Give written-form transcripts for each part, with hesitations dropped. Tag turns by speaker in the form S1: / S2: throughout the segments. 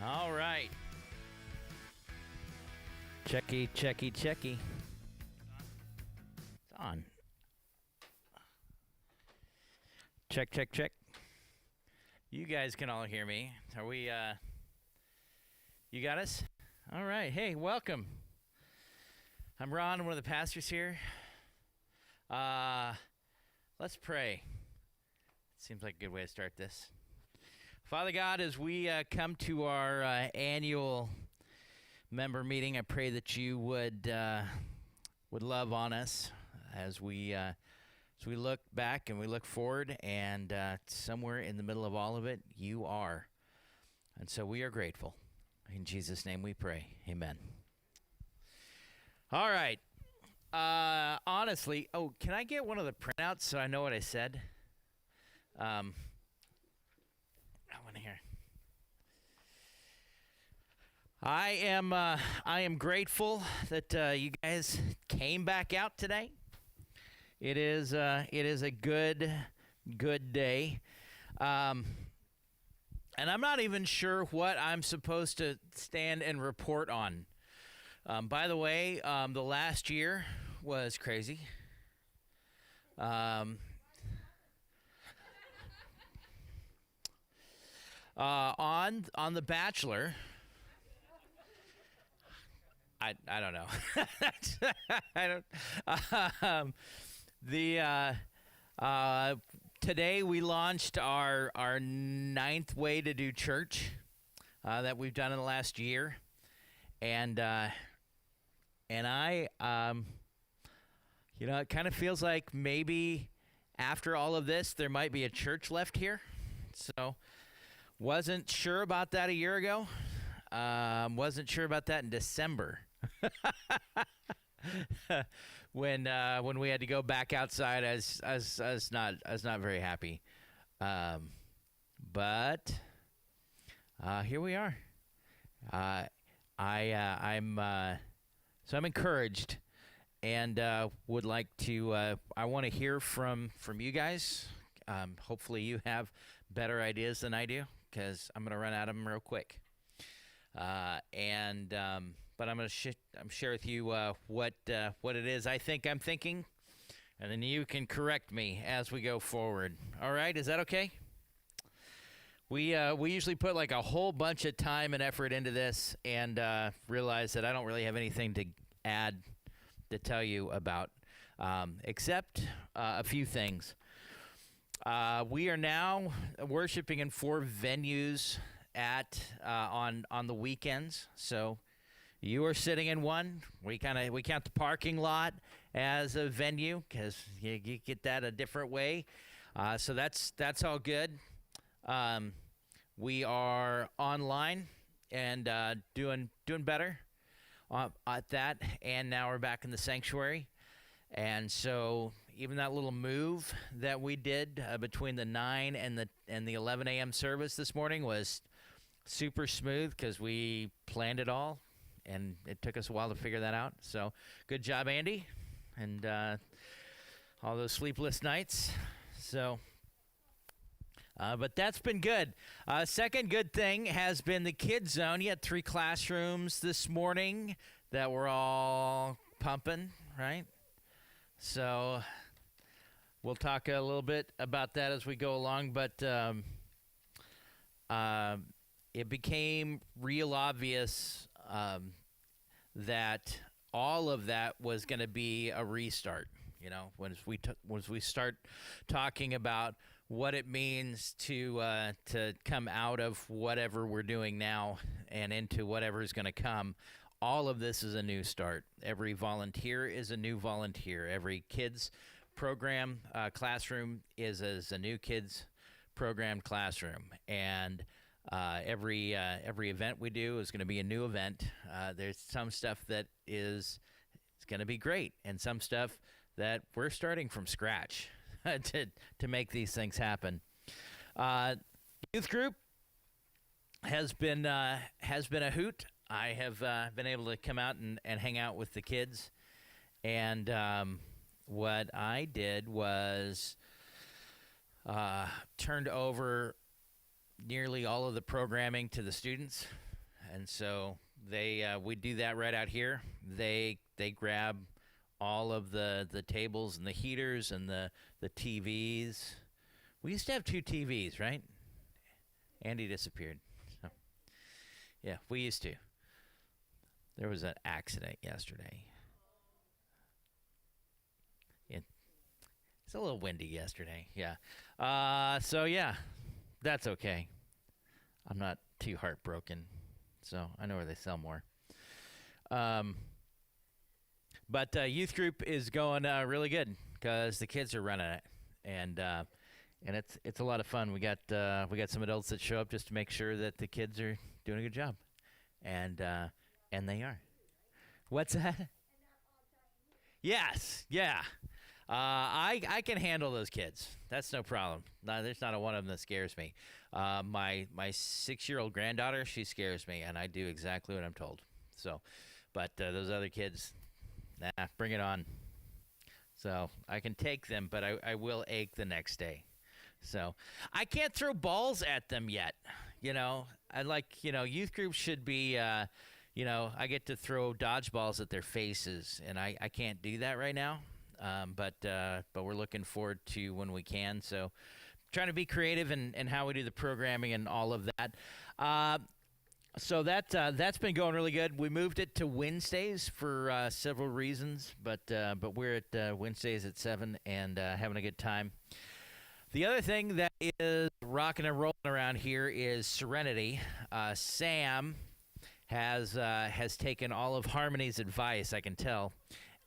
S1: All right. Checky, checky, checky. It's on. Check, check, check. You guys can all hear me. Are we, you got us? All right. Hey, welcome. I'm Ron, one of the pastors here. Let's pray. Seems like a good way to start this. Father God, as we come to our annual member meeting, I pray that you would love on us as we look back and we look forward, and somewhere in the middle of all of it, you are. And so we are grateful. In Jesus' name we pray. Amen. All right. Honestly, can I get one of the printouts so I know what I said? I want to hear. I am grateful that you guys came back out today. It is a good day, and I'm not even sure what I'm supposed to stand and report on. By the way, the last year was crazy. On The Bachelor, I don't know. I don't. Today we launched our 9th way to do church that we've done in the last year, and I it kind of feels like maybe after all of this there might be a church left here. So wasn't sure about that a year ago. Wasn't sure about that in December. when we had to go back outside, I was not very happy. But here we are. I'm encouraged, and would like to. I want to hear from you guys. Hopefully, you have better ideas than I do, because I'm going to run out of them real quick. But I'm going to share with you what it is I think I'm thinking, and then you can correct me as we go forward. All right, is that okay? We usually put like a whole bunch of time and effort into this, and realize that I don't really have anything to add to tell you about, except a few things. We are now worshiping in 4 venues on the weekends. So you are sitting in one. We count the parking lot as a venue, because you get that a different way. So that's all good. We are online and doing better at that, and now we're back in the sanctuary. And so even that little move that we did between the 9 and the 11 a.m. service this morning was super smooth, because we planned it all, and it took us a while to figure that out. So good job, Andy, and all those sleepless nights. So, but that's been good. Second good thing has been the kids zone. You had 3 classrooms this morning that were all pumping, right? So we'll talk a little bit about that as we go along, but it became real obvious that all of that was going to be a restart. Once we start talking about what it means to come out of whatever we're doing now and into whatever is going to come. All of this is a new start. Every volunteer is a new volunteer. Every kids program classroom is a new kids program classroom, and every event we do is going to be a new event. There's some stuff that it's going to be great, and some stuff that we're starting from scratch to make these things happen. Youth group has been a hoot. I have been able to come out and hang out with the kids, and what I did was turned over nearly all of the programming to the students. and so we do that right out here. They grab all of the tables and the heaters and the TVs. We used to have two TVs, right? Andy disappeared. So, yeah, we used to. There was an accident yesterday. It's a little windy yesterday. Yeah. So yeah, that's okay. I'm not too heartbroken. So I know where they sell more. Um, but youth group is going really good because the kids are running it, and it's a lot of fun. We got some adults that show up just to make sure that the kids are doing a good job, and they are. What's that? Yes, yeah. I can handle those kids. That's no problem. No, there's not a one of them that scares me. My 6-year-old granddaughter, she scares me, and I do exactly what I'm told. So, but those other kids, nah, bring it on. So I can take them, but I will ache the next day. So I can't throw balls at them yet. Youth groups should be. I get to throw dodgeballs at their faces, and I can't do that right now. But we're looking forward to when we can. So trying to be creative in how we do the programming and all of that. So that's been going really good. We moved it to Wednesdays for several reasons, but we're at Wednesdays at 7 and having a good time. The other thing that is rocking and rolling around here is Serenity. Sam has taken all of Harmony's advice, I can tell,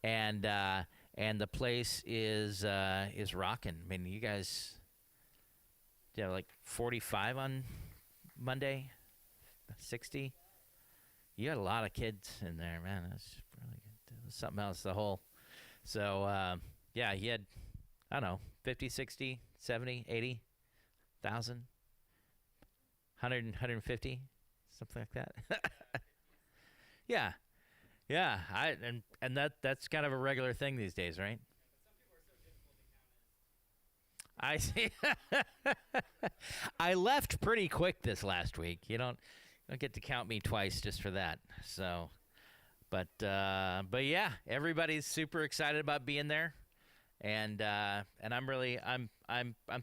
S1: and the place is rocking. I mean, you guys, like 45 on Monday, 60. You had a lot of kids in there, man. That's really good. Something else. So yeah, you had, I don't know, 50, 60, 70, 80,000, 100, 150, something like that. Yeah. Yeah, that's kind of a regular thing these days, right? I see. I left pretty quick this last week. You don't get to count me twice just for that. So, but yeah, everybody's super excited about being there, and I'm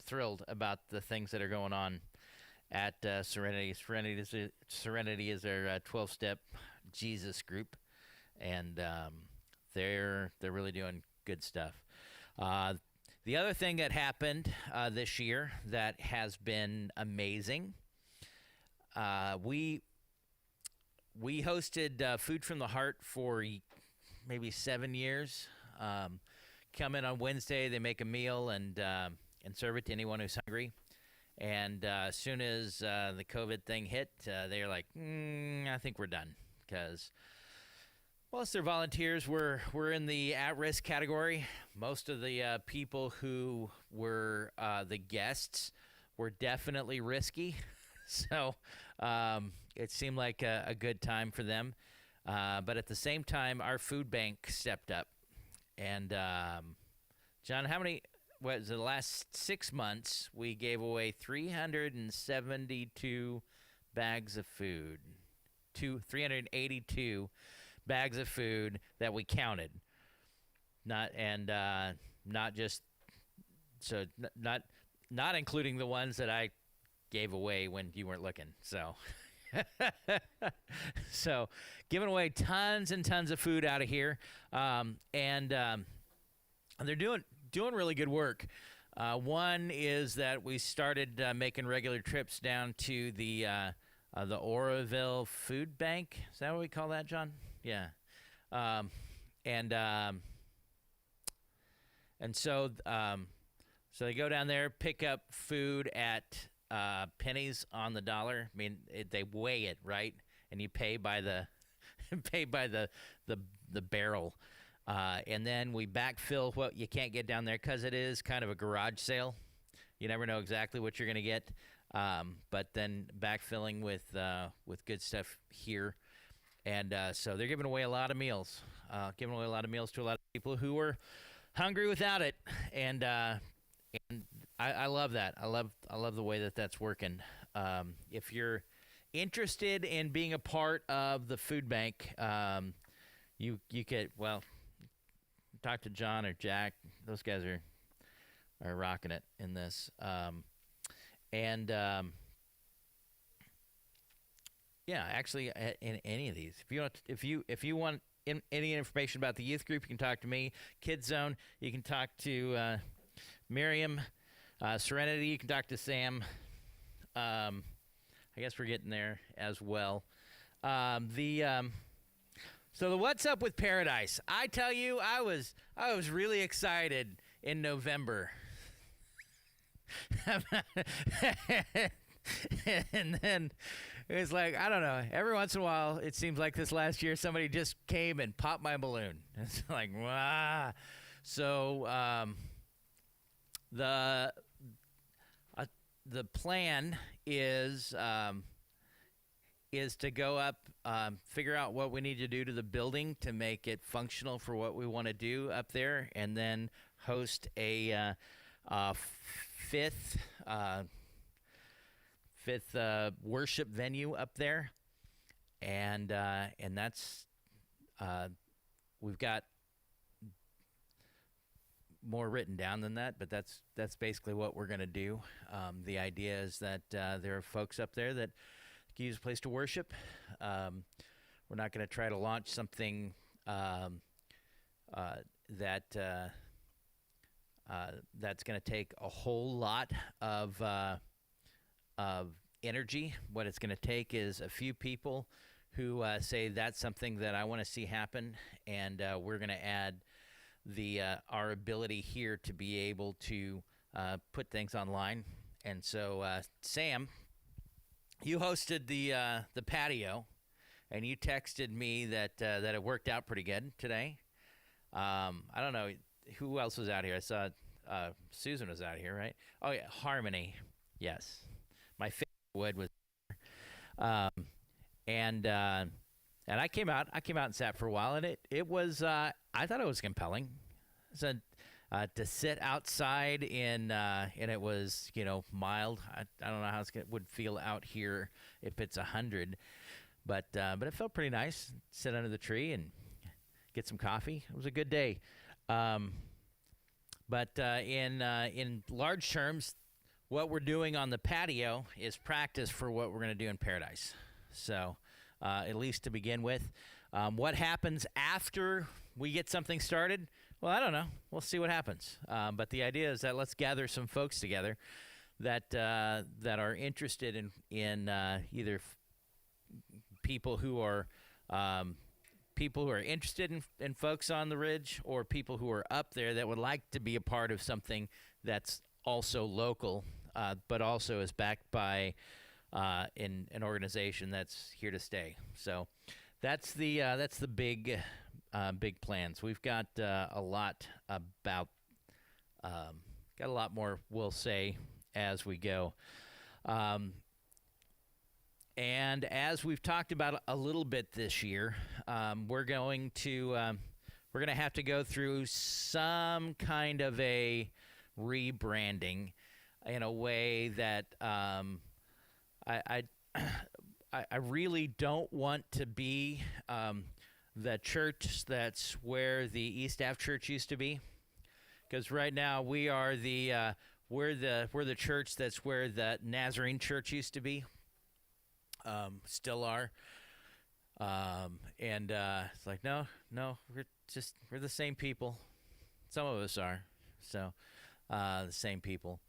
S1: thrilled about the things that are going on at Serenity. Serenity is their 12-step Jesus group. And they're really doing good stuff. The other thing that happened this year that has been amazing, we hosted Food from the Heart for maybe 7 years. Come in on Wednesday, they make a meal and serve it to anyone who's hungry. And as soon as the COVID thing hit, they're like, I think we're done because most of their volunteers were in the at-risk category. Most of the people who were the guests were definitely risky. So it seemed like a good time for them. But at the same time, our food bank stepped up. And, John, was the last 6 months, we gave away 372 bags of food. 382 bags of food that we counted, not including the ones that I gave away when you weren't looking. So, so giving away tons and tons of food out of here, and they're doing really good work. One is that we started making regular trips down to the Oroville Food Bank. Is that what we call that, John? Yeah. So they go down there, pick up food at pennies on the dollar. I mean, they weigh it, right? And you pay by the the barrel. And then we backfill what you can't get down there because it is kind of a garage sale. You never know exactly what you're going to get. But then backfilling with good stuff here. And so they're giving away a lot of meals, to a lot of people who were hungry without it. And I love that. I love the way that that's working. If you're interested in being a part of the food bank, you could talk to John or Jack. Those guys are rocking it in this. And yeah, actually, in any of these, if you want any information about the youth group, you can talk to me. Kids Zone, you can talk to Miriam. Serenity, you can talk to Sam. I guess we're getting there as well. So the What's Up with Paradise? I tell you, I was really excited in November. And then it was like, I don't know, every once in a while it seems like this last year somebody just came and popped my balloon. It's like, wow. So the plan is to go up, figure out what we need to do to the building to make it functional for what we want to do up there, and then host a fifth worship venue up there, and that's we've got more written down than that, but that's basically what we're going to do. The idea is that there are folks up there that can use a place to worship. We're not going to try to launch something that's going to take a whole lot of energy. What it's going to take is a few people who say that's something that I want to see happen, and we're going to add our ability here to be able to put things online. And so, Sam, you hosted the patio, and you texted me that it worked out pretty good today. I don't know who else was out here. I saw Susan was out here, right? Oh yeah, Harmony. Yes, my favorite wood was. And I came out and sat for a while, and it was I thought it was compelling. So to sit outside and it was mild. I don't know how it would feel out here if it's 100, but it felt pretty nice. Sit under the tree and get some coffee. It was a good day. But in large terms, what we're doing on the patio is practice for what we're going to do in Paradise. So, at least to begin with, what happens after we get something started? Well, I don't know. We'll see what happens. But the idea is that let's gather some folks together that are interested in either people who are interested in folks on the ridge, or people who are up there that would like to be a part of something that's also local, but also is backed by in an organization that's here to stay. So that's the big plans. We've got a lot more we'll say as we go. And as we've talked about a little bit this year, we're going to have to go through some kind of a rebranding in a way that I really don't want to be the church that's where the East Ave Church used to be, because right now we are we're the church that's where the Nazarene Church used to be, still are, and it's like no, we're the same people. Some of us are, so the same people.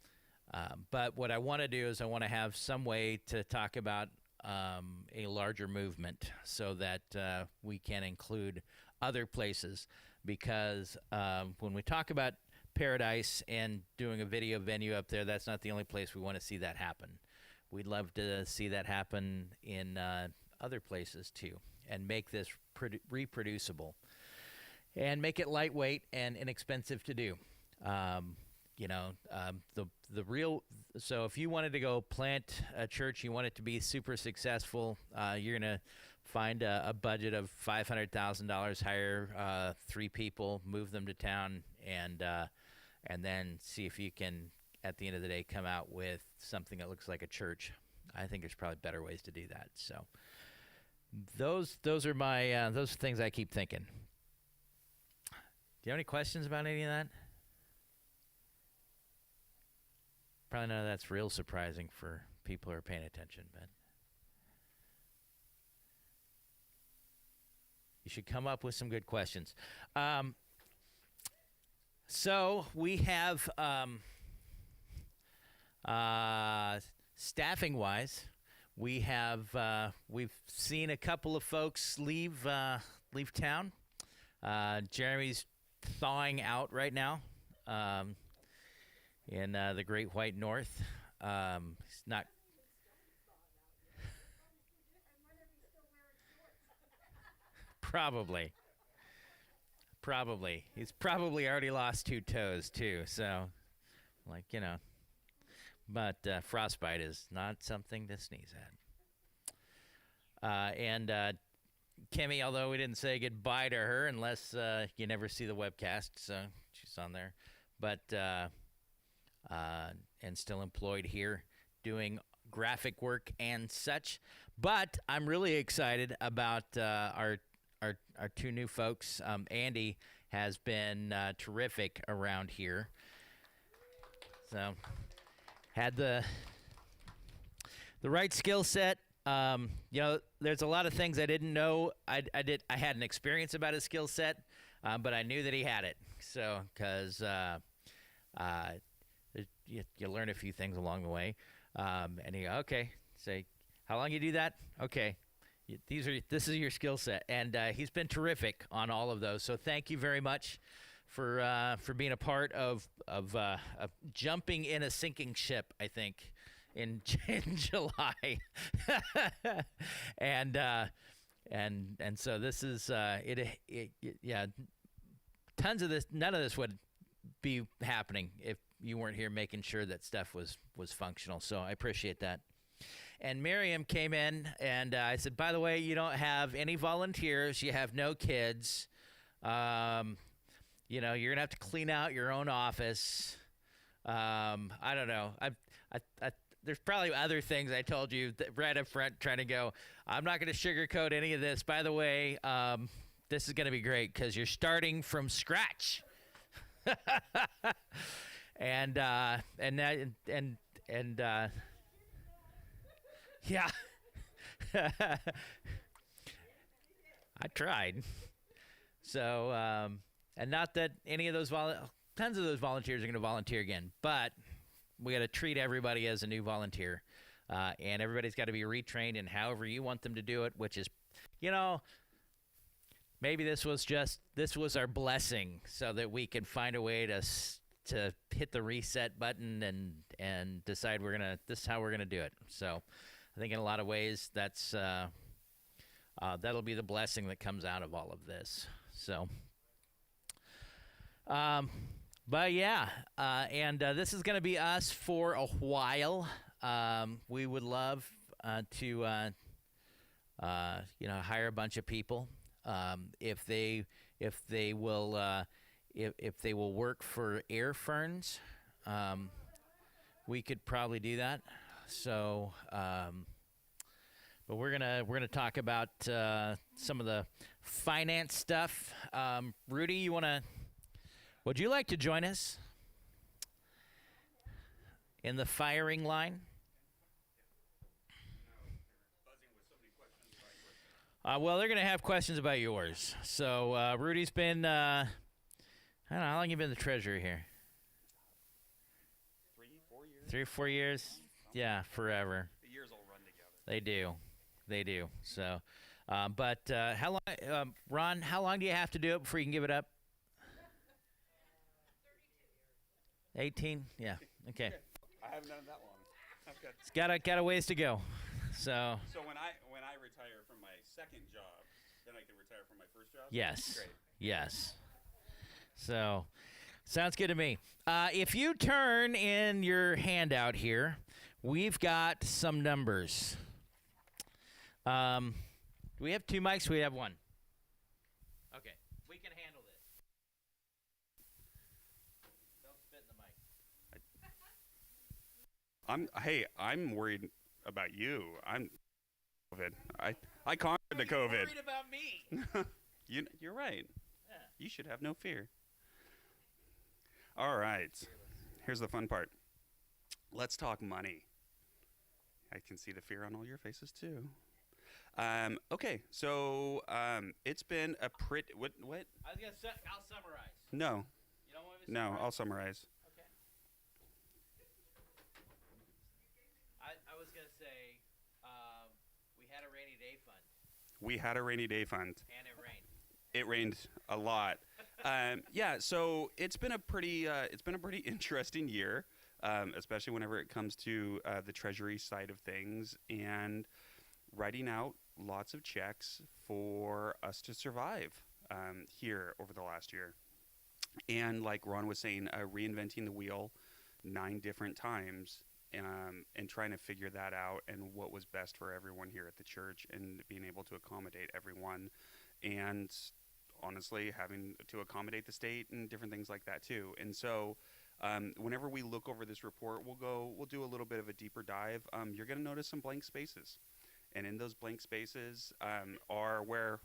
S1: But what I want to do is I want to have some way to talk about a larger movement so that we can include other places, because when we talk about Paradise and doing a video venue up there, that's not the only place we want to see that happen. We'd love to see that happen in other places too, and make this reproducible and make it lightweight and inexpensive to do. The real, so if you wanted to go plant a church, you want it to be super successful, you're going to find a budget of $500,000, hire 3 people, move them to town, and then see if you can, at the end of the day, come out with something that looks like a church. I think there's probably better ways to do that. So those are my those things I keep thinking. Do you have any questions about any of that? Probably none of that's real surprising for people who are paying attention, but you should come up with some good questions. So we have staffing-wise, we've seen a couple of folks leave town. Jeremy's thawing out right now in the Great White North. He's not. Probably. He's probably already lost 2 toes too. So, but frostbite is not something to sneeze at. And Kimmy, although we didn't say goodbye to her, unless you never see the webcast, so she's on there, but and still employed here doing graphic work and such. But I'm really excited about our 2 new folks. Andy has been terrific around here. So had the right skill set. There's a lot of things I didn't know. I had an experience about his skill set, but I knew that he had it. So because you learn a few things along the way, and you go, okay, say how long you do that? Okay. This is your skill set, and he's been terrific on all of those. So thank you very much for being a part of jumping in a sinking ship, I think, in July, and so this is yeah. Tons of this. None of this would be happening if you weren't here making sure that stuff was functional. So I appreciate that. And Miriam came in, and I said, by the way, you don't have any volunteers. You have no kids. You're going to have to clean out your own office. I don't know. There's probably other things I told you right up front trying to go, I'm not going to sugarcoat any of this. By the way, this is going to be great because you're starting from scratch. and yeah. I tried. So, and not that any of those tons of those volunteers are going to volunteer again, but we got to treat everybody as a new volunteer, and everybody's got to be retrained in however you want them to do it, which is, maybe this was our blessing so that we can find a way to hit the reset button and decide this is how we're gonna do it. So I think in a lot of ways that'll be the blessing that comes out of all of this. So, but yeah, and this is going to be us for a while. We would love to hire a bunch of people if they will work for air ferns. We could probably do that. So, but we're gonna talk about some of the finance stuff. Rudy, would you like to join us in the firing line? Well, they're gonna have questions about yours. So, Rudy's been I don't know how long you been the treasurer here. 3 or 4 years. Yeah, forever.
S2: The years all run together.
S1: They do. So, but how long, Ron? How long do you have to do it before you can give it up? 18. Yeah. Okay.
S2: I haven't done it that long. Okay.
S1: It's got a ways to go. So
S2: when I retire from my second job, then I can retire from my first job.
S1: Yes.
S2: Great.
S1: Yes. So, sounds good to me. If you turn in your handout here, we've got some numbers. Do we have 2 mics? We have 1. Okay. We can handle this. Don't spit in the mic.
S2: I'm worried about you. I'm COVID. I conquered the COVID.
S1: Worried about me.
S2: You're right.
S1: Yeah.
S2: You should have no fear. All right. Here's the fun part. Let's talk money. I can see the fear on all your faces too. Okay, so it's been a pretty what?
S1: I was gonna say, I'll summarize.
S2: No,
S1: You don't want me to
S2: no,
S1: summarize?
S2: I'll summarize.
S1: Okay. I was gonna say, we had a rainy day fund,
S2: We had a rainy day fund.
S1: and it rained.
S2: It rained a lot. Yeah, so it's been a pretty interesting year, especially whenever it comes to the treasury side of things and writing out lots of checks for us to survive here over the last year. And like Ron was saying, reinventing the wheel 9 different times, and trying to figure that out and what was best for everyone here at the church and being able to accommodate everyone, and honestly having to accommodate the state and different things like that too. And so whenever we look over this report, we'll do a little bit of a deeper dive. You're going to notice some blank spaces, and in those blank spaces are where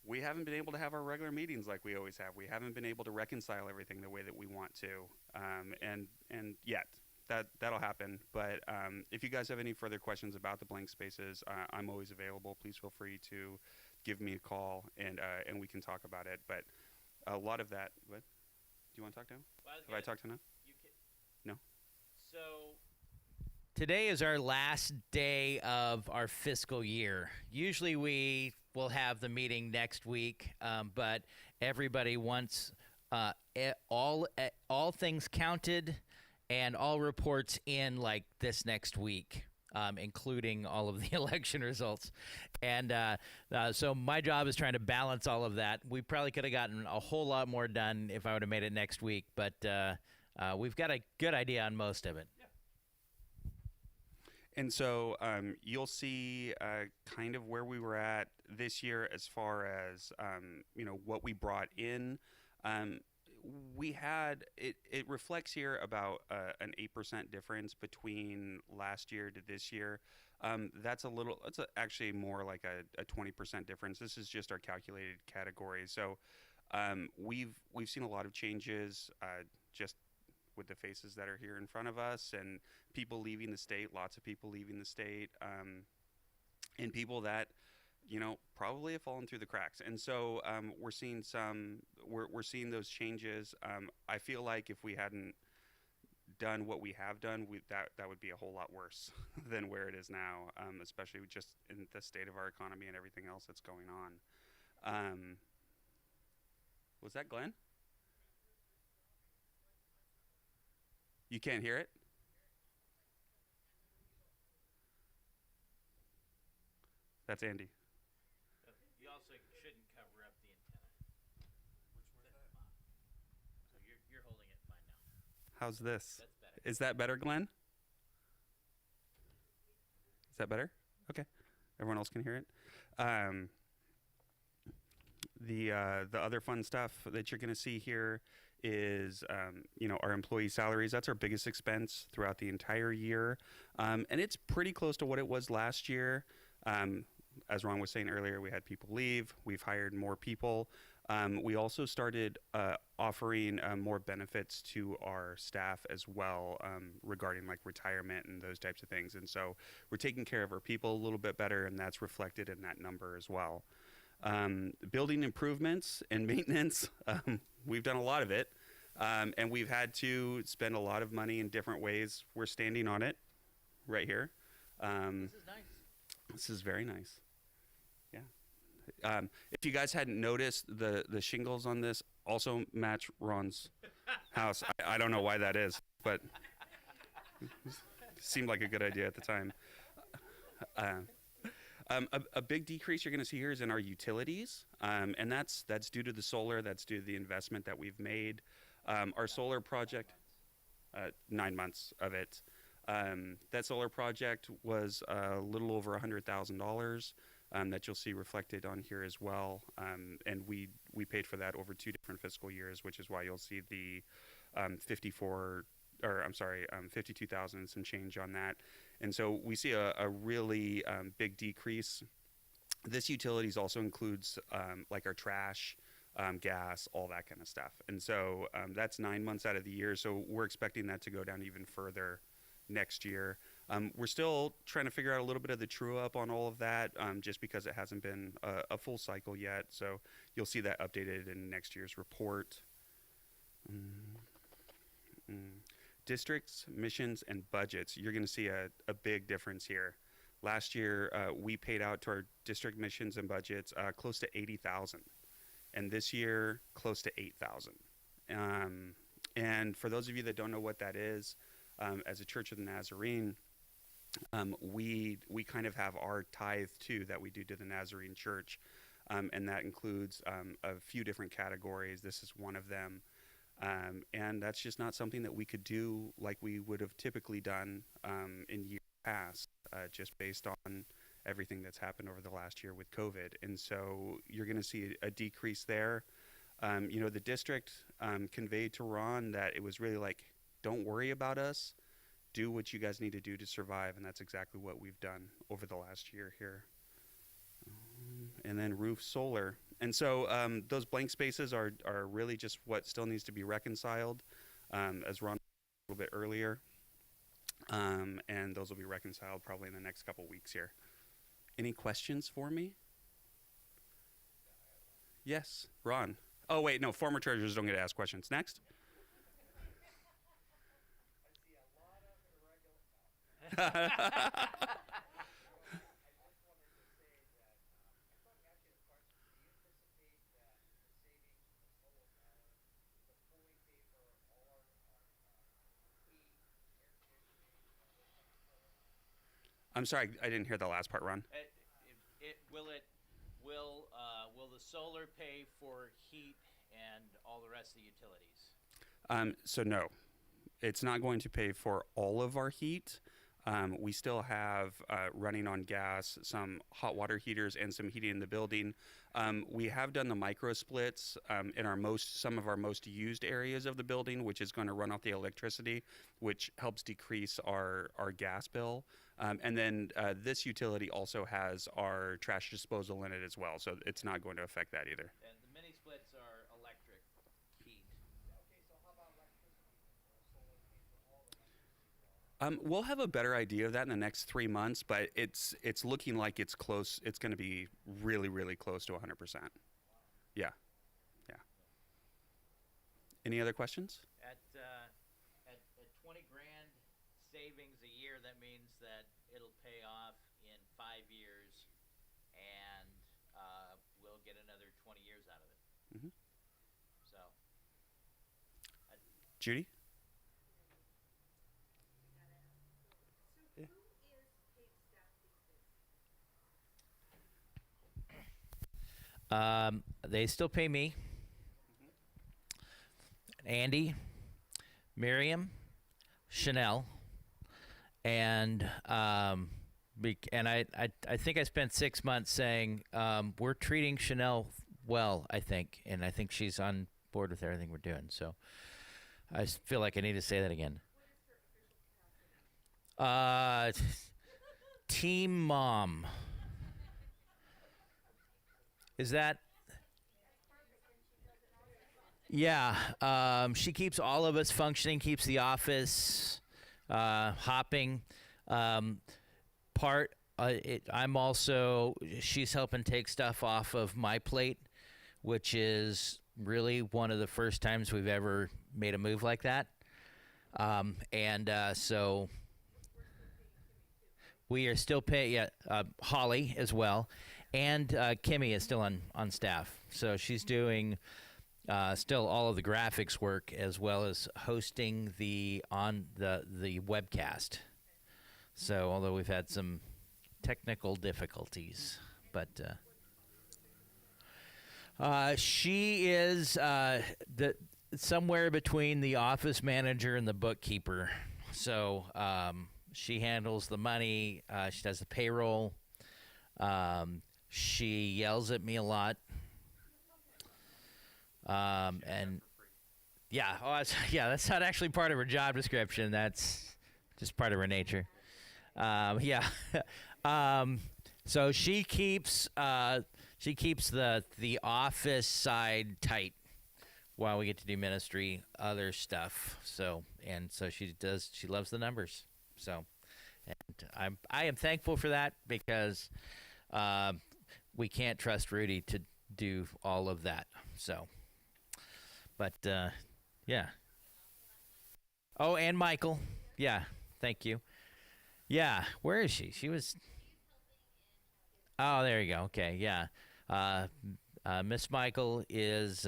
S2: we haven't been able to have our regular meetings like we always have. We haven't been able to reconcile everything the way that we want to, and yet that'll happen. But if you guys have any further questions about the blank spaces, I'm always available. Please feel free to give me a call, and we can talk about it. But a lot of that. What? Do you want to talk now?
S1: Well,
S2: Have I talked enough? No.
S1: So today is our last day of our fiscal year. Usually we will have the meeting next week, but everybody wants all things counted and all reports in like this next week, including all of the election results. And so my job is trying to balance all of that. We probably could have gotten a whole lot more done if I would have made it next week, but we've got a good idea on most of it.
S2: And so you'll see kind of where we were at this year as far as what we brought in. We had it reflects here about an 8% difference between last year to this year. That's actually more like a 20% difference. This is just our calculated categories. So we've seen a lot of changes just with the faces that are here in front of us, and people leaving the state, lots of people leaving the state, and people that probably have fallen through the cracks. And so we're seeing we're seeing those changes. I feel like if we hadn't done what we have done, that would be a whole lot worse than where it is now, especially just in the state of our economy and everything else that's going on. Was that Glenn? You can't hear it? That's Andy.
S1: You also shouldn't cover up the antenna. So you're holding it fine now.
S2: How's this?
S1: That's better.
S2: Is that better, Glenn? Is that better? Okay. Everyone else can hear it. The other fun stuff that you're going to see here is our employee salaries. That's our biggest expense throughout the entire year, and it's pretty close to what it was last year. As Ron was saying earlier, we had people leave. We've hired more people. We also started offering more benefits to our staff as well, regarding like retirement and those types of things. And so we're taking care of our people a little bit better, and that's reflected in that number as well. Building improvements and maintenance, we've done a lot of it, and we've had to spend a lot of money in different ways. We're standing on it right here.
S1: This is nice.
S2: This is very nice. Yeah. If you guys hadn't noticed, the shingles on this also match Ron's house. I don't know why that is, but it seemed like a good idea at the time. A big decrease you're going to see here is in our utilities, and that's due to the solar. That's due to the investment that we've made. Our solar project, 9 months of it. That solar project was a little over $100,000 that you'll see reflected on here as well. And we paid for that over 2 different fiscal years, which is why you'll see the 52,000 and some change on that. And so we see a really big decrease. This utilities also includes like our trash, gas, all that kind of stuff. And so that's 9 months out of the year. So we're expecting that to go down even further next year. We're still trying to figure out a little bit of the true up on all of that, just because it hasn't been a full cycle yet. So you'll see that updated in next year's report. Districts, missions, and budgets. You're going to see a big difference here. Last year, we paid out to our district missions and budgets close to 80,000, and this year close to 8,000. And for those of you that don't know what that is, as a Church of the Nazarene, we kind of have our tithe too that we do to the Nazarene Church, and that includes a few different categories. This is one of them. And that's just not something that we could do like we would have typically done in years past, just based on everything that's happened over the last year with COVID. And so you're going to see a decrease there. The district conveyed to Ron that it was really like, don't worry about us. Do what you guys need to do to survive. And that's exactly what we've done over the last year here. And then roof solar. And so those blank spaces are really just what still needs to be reconciled, as Ron a little bit earlier. And those will be reconciled probably in the next couple weeks here. Any questions for me? Yes, Ron. Oh, wait, no, former treasurers don't get to ask questions. Next. I'm sorry, I didn't hear the last part, Ron.
S1: Will the solar pay for heat and all the rest of the utilities?
S2: So no, it's not going to pay for all of our heat. We still have running on gas, some hot water heaters, and some heating in the building. We have done the micro splits in some of our most used areas of the building, which is going to run off the electricity, which helps decrease our gas bill. And then this utility also has our trash disposal in it as well, so it's not going to affect that either.
S1: And the mini splits are electric heat.
S2: We'll have a better idea of that in the next 3 months, but it's looking like it's close. It's going to be really, really close to 100%. Yeah. Any other questions?
S1: At 20 grand savings a year, that means that it'll pay off in 5 years, and we'll get another 20 years out of it.
S2: Mm-hmm.
S1: So,
S2: Judy?
S1: they still pay me. Andy, Miriam, Chanel, and I think I spent 6 months saying we're treating Chanel well, I think, and I think she's on board with everything we're doing. So I feel like I need to say that again. Team mom. Is that? Yeah. She keeps all of us functioning, keeps the office hopping. She's helping take stuff off of my plate, which is really one of the first times we've ever made a move like that. So we are still paying Holly as well, and Kimmy is still on staff. So she's doing still all of the graphics work as well as hosting the webcast. So although we've had some technical difficulties, but she is somewhere between the office manager and the bookkeeper. So she handles the money. She does the payroll. She yells at me a lot. That's not actually part of her job description. That's just part of her nature. Yeah. um, so she keeps the office side tight while we get to do ministry, other stuff. So she loves the numbers. So, and I am thankful for that because we can't trust Rudy to do all of that. So, but yeah. Oh, and Michael. Yeah. Thank you. Yeah. Where is she? She was. Oh, there you go. Okay. Yeah. Uh, Miss Michael is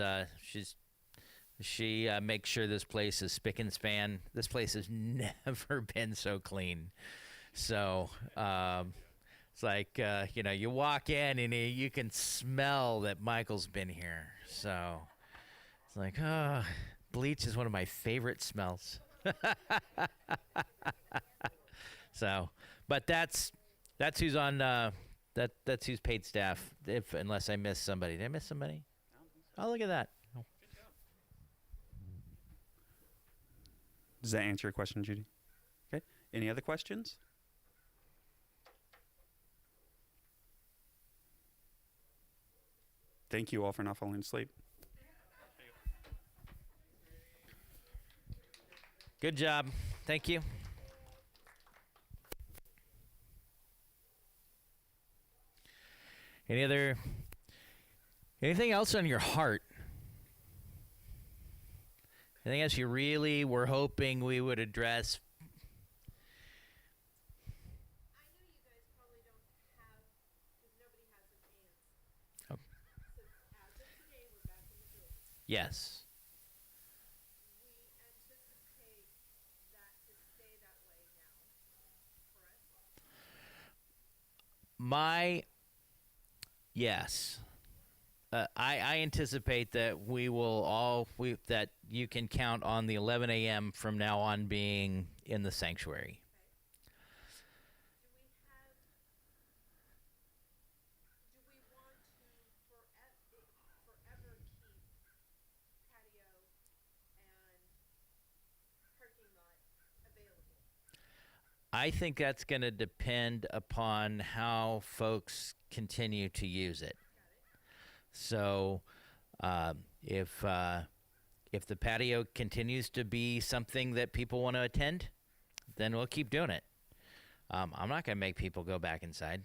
S1: she makes sure this place is spick and span. This place has never been so clean. So it's like you walk in and you can smell that Michael's been here. So it's like, oh, bleach is one of my favorite smells. So, but that's who's on that's who's paid staff. If unless I miss somebody, did I miss somebody? Oh, look at that.
S2: Does that answer your question, Judy? Okay. Any other questions? Thank you all for not falling asleep.
S1: Good job. Thank you. Anything else on your heart? Anything else you really were hoping we would address?
S3: I know you guys probably don't have, because nobody has an answer.
S1: Oh.
S3: So as of today, we're back in the building.
S1: Yes.
S3: We anticipate that to stay that way now, correct?
S1: Yes. I anticipate that that you can count on the 11 a.m. from now on being in the sanctuary.
S3: Do we want to forever keep patio and parking lot available?
S1: I think that's going to depend upon how folks continue to use it. So, if the patio continues to be something that people want to attend, then we'll keep doing it. I'm not going to make people go back inside.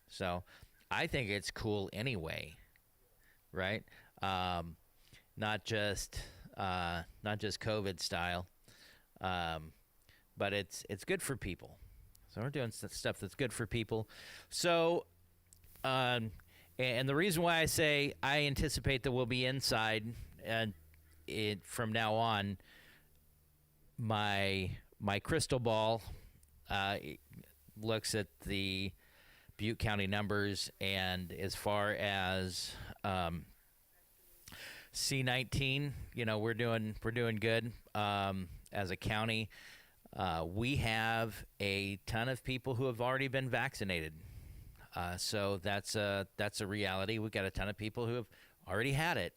S1: So, I think it's cool anyway, right? Not just COVID style, but it's good for people. So we're doing stuff that's good for people. So. And the reason why I say I anticipate that we'll be inside and from now on, my crystal ball looks at the Butte County numbers, and as far as C-19, we're doing good as a county. We have a ton of people who have already been vaccinated. So that's a reality. We've got a ton of people who have already had it,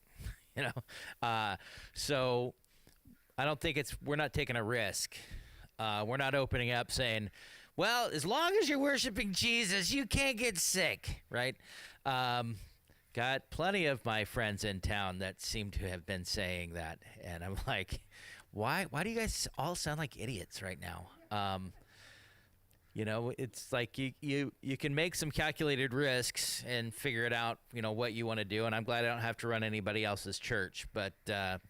S1: So I don't think we're not taking a risk. We're not opening up saying, well, as long as you're worshiping Jesus, you can't get sick, right? Got plenty of my friends in town that seem to have been saying that. And I'm like, why do you guys all sound like idiots right now? It's like you can make some calculated risks and figure it out, what you want to do. And I'm glad I don't have to run anybody else's church. But I've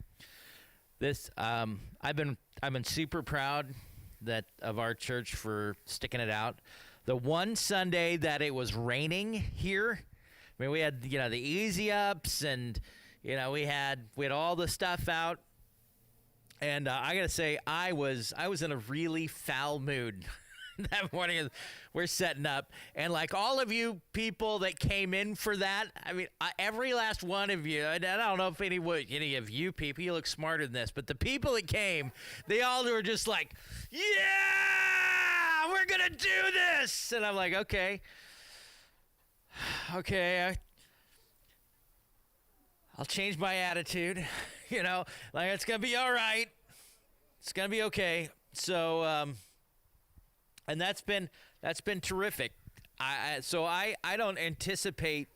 S1: been super proud of our church for sticking it out. The one Sunday that it was raining here, I mean, we had the easy ups, and we had all the stuff out. And I gotta say, I was in a really foul mood. That morning, we're setting up, and like all of you people that came in for that, I mean, every last one of you, and I don't know if any of you people, you look smarter than this, but the people that came, they all were just like, yeah, we're gonna do this, and I'm like, okay, I'll change my attitude, like it's gonna be all right, it's gonna be okay. So, and that's been That's been terrific. I don't anticipate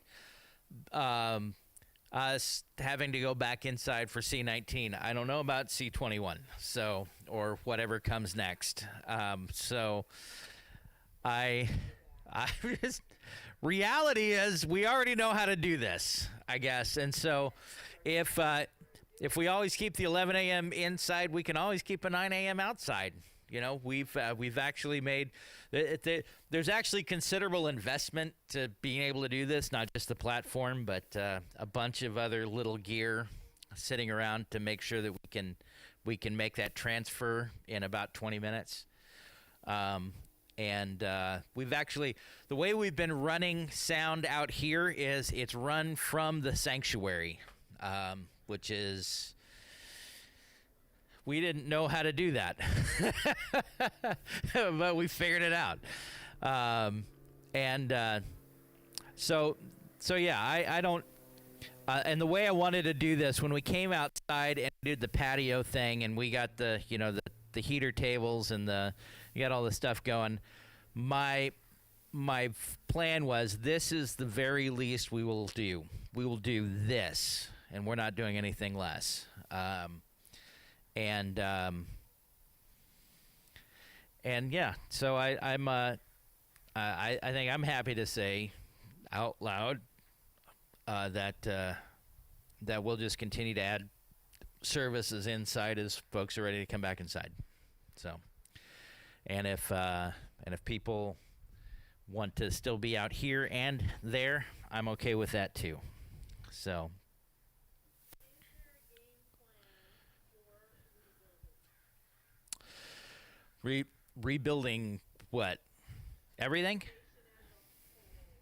S1: us having to go back inside for C19. I don't know about C21, so or whatever comes next. I just reality is we already know how to do this, I guess, and so if we always keep the 11 a.m. inside, we can always keep a 9 a.m. outside. You know, we've actually made there's actually considerable investment to being able to do this, not just the platform, but a bunch of other little gear sitting around to make sure that we can make that transfer in about 20 minutes. And we've actually, the way we've been running sound out here is it's run from the sanctuary, which is, we didn't know how to do that, but we figured it out. So yeah, I don't, and the way I wanted to do this, when we came outside and did the patio thing and we got the heater tables and you got all the stuff going, my plan was, this is the very least we will do. We will do this, and we're not doing anything less. And yeah, so I think I'm happy to say out loud that we'll just continue to add services inside as folks are ready to come back inside. So, and if people want to still be out here and there, I'm okay with that too. So. Rebuilding what? Everything?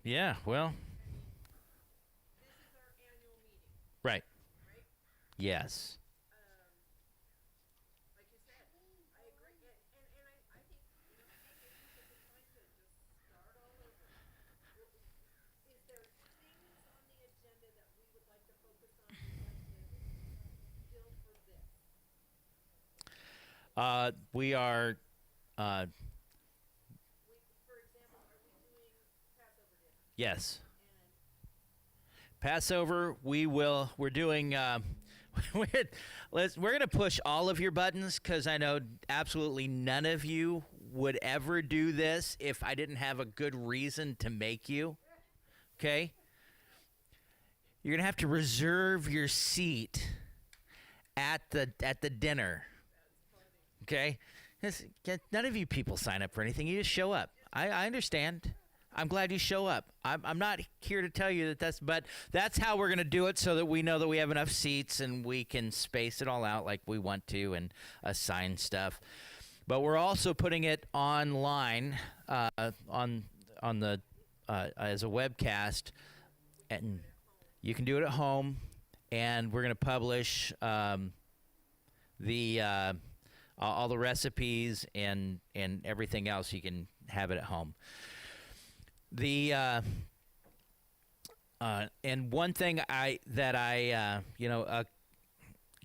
S1: Yeah, well.
S3: This is our annual meeting,
S1: Right.
S3: right?
S1: Yes.
S3: Like you said, I agree, and I think, maybe it's a good time to just start all over. Is there things on the agenda that we would like to focus on, still for this?
S1: We are.
S3: For example, are we doing Passover dinner?
S1: Yes.
S3: And
S1: Passover. We're doing. We're gonna push all of your buttons because I know absolutely none of you would ever do this if I didn't have a good reason to make you. Okay. You're gonna have to reserve your seat at the dinner. Okay. None of you people sign up for anything. You just show up. I understand. I'm glad you show up. I'm not here to tell you but that's how we're going to do it so that we know that we have enough seats and we can space it all out like we want to and assign stuff. But we're also putting it online on the as a webcast, and you can do it at home. And we're going to publish all the recipes and everything else. You can have it at home. And one thing a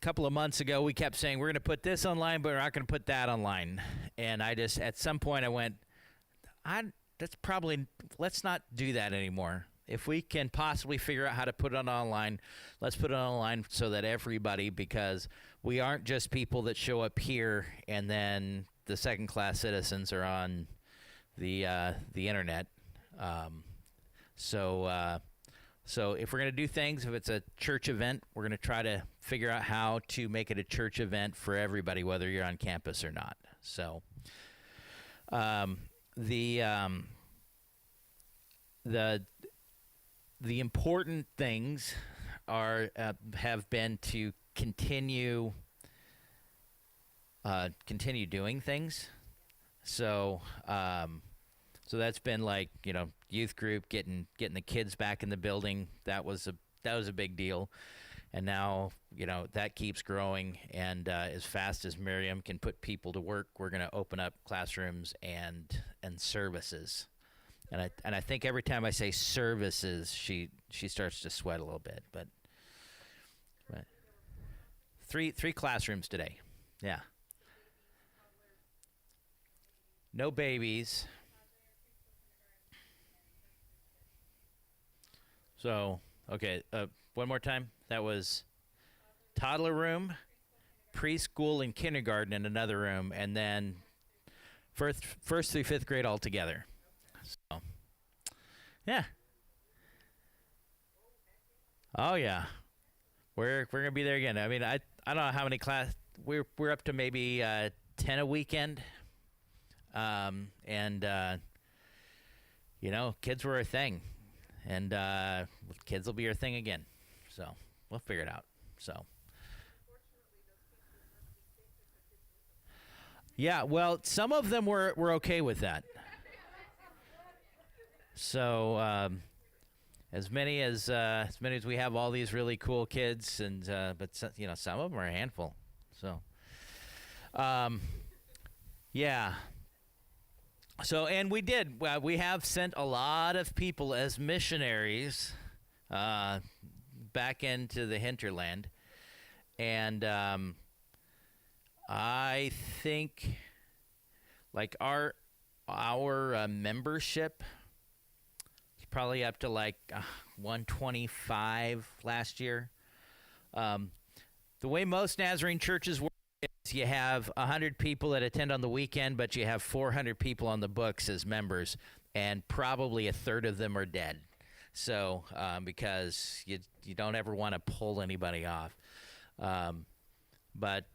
S1: couple of months ago we kept saying we're going to put this online, but we're not going to put that online. And I just at some point I went, let's not do that anymore. If we can possibly figure out how to put it online, let's put it online so that everybody, because we aren't just people that show up here and then the second-class citizens are on the internet. So if we're going to do things, if it's a church event, we're going to try to figure out how to make it a church event for everybody, whether you're on campus or not. So the important things have been to continue doing things. So that's been like, youth group, getting the kids back in the building. That was a big deal. And now, that keeps growing. And as fast as Miriam can put people to work, we're going to open up classrooms and services. And I think every time I say services, she starts to sweat a little bit. But three classrooms today. Yeah. No babies. So, okay, one more time. That was toddler room, preschool and kindergarten in another room, and then first through fifth grade all together. So, yeah. Oh yeah, we're gonna be there again. I mean, I don't know how many class we're up to maybe 10 a weekend, and kids were a thing, and kids will be our thing again. So we'll figure it out. So. Yeah, well, some of them were okay with that. So as many as we have all these really cool kids, and but some of them are a handful. So yeah. So and we have sent a lot of people as missionaries back into the hinterland, and I think like our membership is probably up to like 125 last year. The way most Nazarene churches work is you have 100 people that attend on the weekend, but you have 400 people on the books as members, and probably a third of them are dead. So because you don't ever want to pull anybody off. But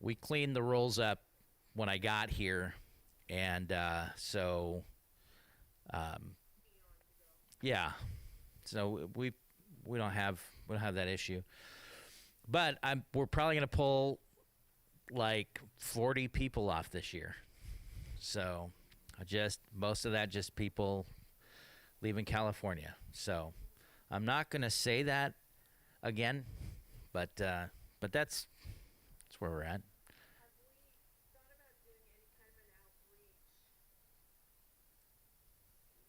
S1: we cleaned the rolls up when I got here, and yeah. So we don't have that issue. But we're probably gonna pull like 40 people off this year. So most of that just people leaving California. So I'm not gonna say that again, but that's where we're at.
S3: Have we thought about doing any kind of an outreach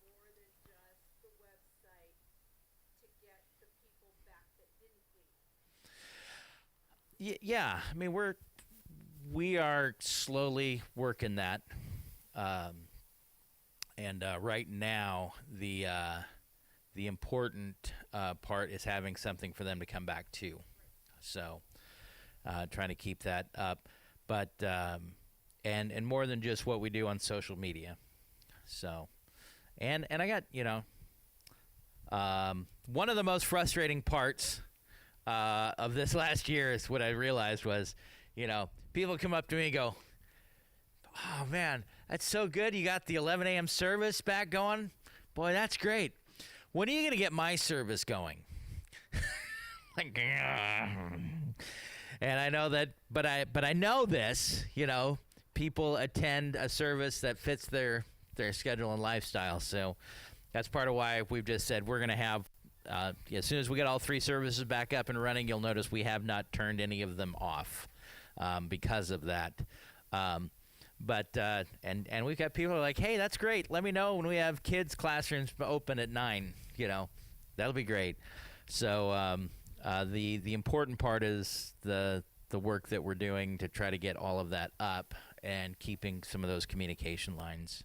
S3: more than just the website to get the people back that didn't leave?
S1: Yeah, I mean we are slowly working that, and right now the important part is having something for them to come back to. So trying to keep that up, but and more than just what we do on social media. So and I got one of the most frustrating parts of this last year is what I realized was, people come up to me and go, "Oh man, that's so good! You got the 11 a.m. service back going. Boy, that's great. When are you gonna get my service going?" Like, and I know that, but I know this. People attend a service that fits their schedule and lifestyle. So that's part of why we've just said we're gonna have. As soon as we get all three services back up and running, you'll notice we have not turned any of them off because of that. But and we've got people who are like, "Hey, that's great. Let me know when we have kids' classrooms open at 9. That'll be great." So the important part is the work that we're doing to try to get all of that up and keeping some of those communication lines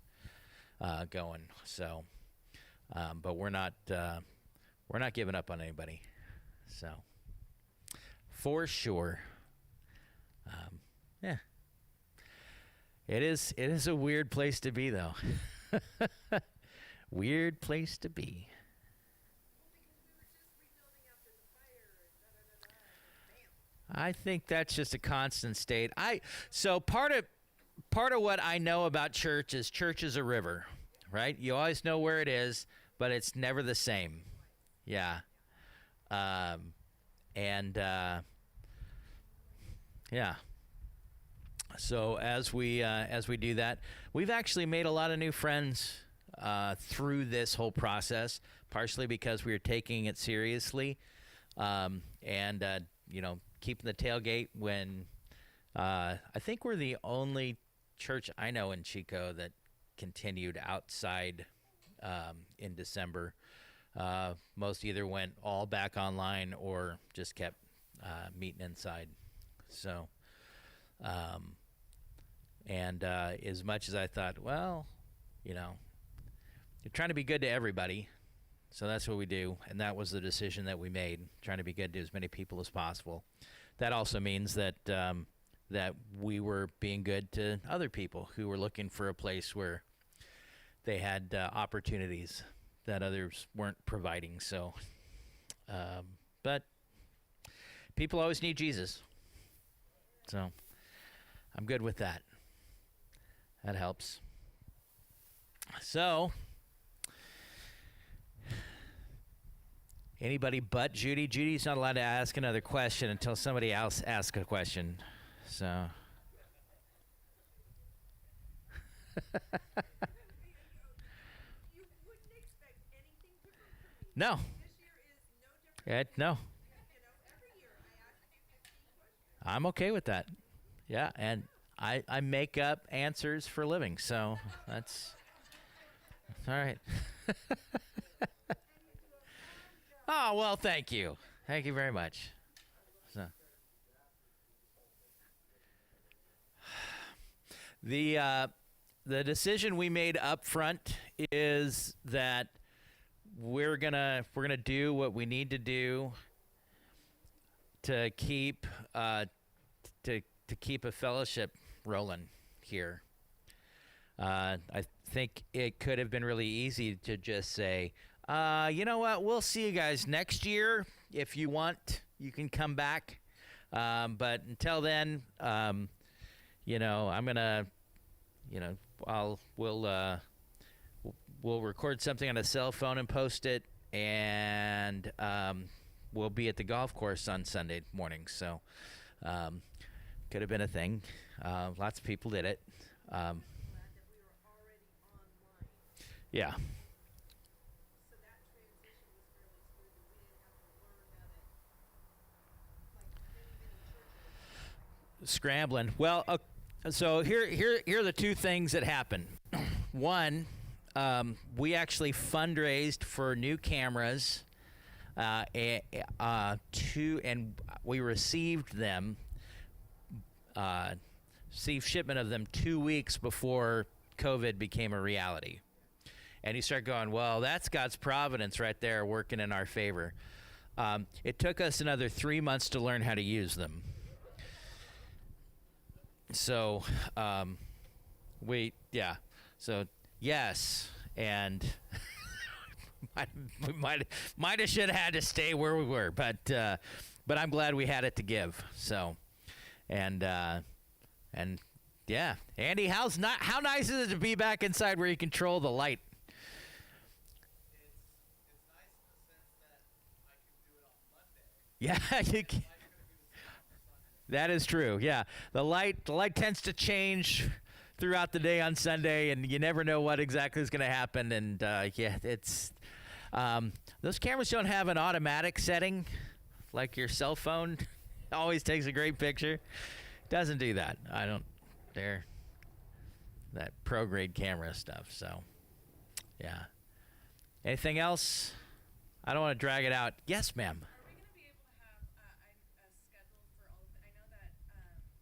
S1: going. So, but we're not giving up on anybody. So, for sure. Yeah. It is a weird place to be, though. Weird place to be. I think that's just a constant state. So part of what I know about church is a river, right? You always know where it is, but it's never the same. Yeah. Yeah. So as we do that, we've actually made a lot of new friends through this whole process, partially because we were taking it seriously, and keeping the tailgate when I think we're the only church I know in Chico that continued outside in December. Most either went all back online or just kept meeting inside. So, and as much as I thought, well, you're trying to be good to everybody, So that's what we do, and that was the decision that we made, trying to be good to as many people as possible. That also means that that we were being good to other people who were looking for a place where they had opportunities that others weren't providing. So, but people always need Jesus. So I'm good with that. That helps. So, anybody but Judy? Judy's not allowed to ask another question until somebody else asks a question. So.
S3: You wouldn't expect anything different from me.
S1: No.
S3: This year is no different.
S1: No.
S3: Every year I ask you 15 questions.
S1: I'm okay with that. Yeah, and I make up answers for a living, so that's all right. Oh, well, thank you. Thank you very much. So. The decision we made up front is that we're gonna do what we need to do to keep to keep a fellowship rolling here. I think it could have been really easy to just say, you know what, we'll see you guys next year. If you want, you can come back. But until then, you know, I'm gonna, you know, we'll record something on a cell phone and post it, and we'll be at the golf course on Sunday morning. So could have been a thing. Lots of people did it.
S3: Glad that we were already online.
S1: Yeah.
S3: So that transition was fairly smooth and we didn't have to learn how to, like many churches.
S1: Scrambling. Well, so here are the two things that happened. One, we actually fundraised for new cameras, and we received them, received shipment of them 2 weeks before COVID became a reality. And you start going, well, that's God's providence right there working in our favor. It took us another 3 months to learn how to use them. So, So, yes, and we might have should have had to stay where we were, but I'm glad we had it to give. So, and yeah, Andy, how nice is it to be back inside where you control the light?
S4: It's nice in the sense that I can do it on Monday.
S1: Yeah, you can. That is true. Yeah, the light tends to change throughout the day on Sunday, and you never know what exactly is going to happen. And yeah, it's those cameras don't have an automatic setting like your cell phone. Always takes a great picture. Doesn't do that. I don't. They're that pro grade camera stuff. So yeah. Anything else? I don't want to drag it out. Yes, ma'am.
S5: Are we going to be able to have a schedule for all of it? I know that REIT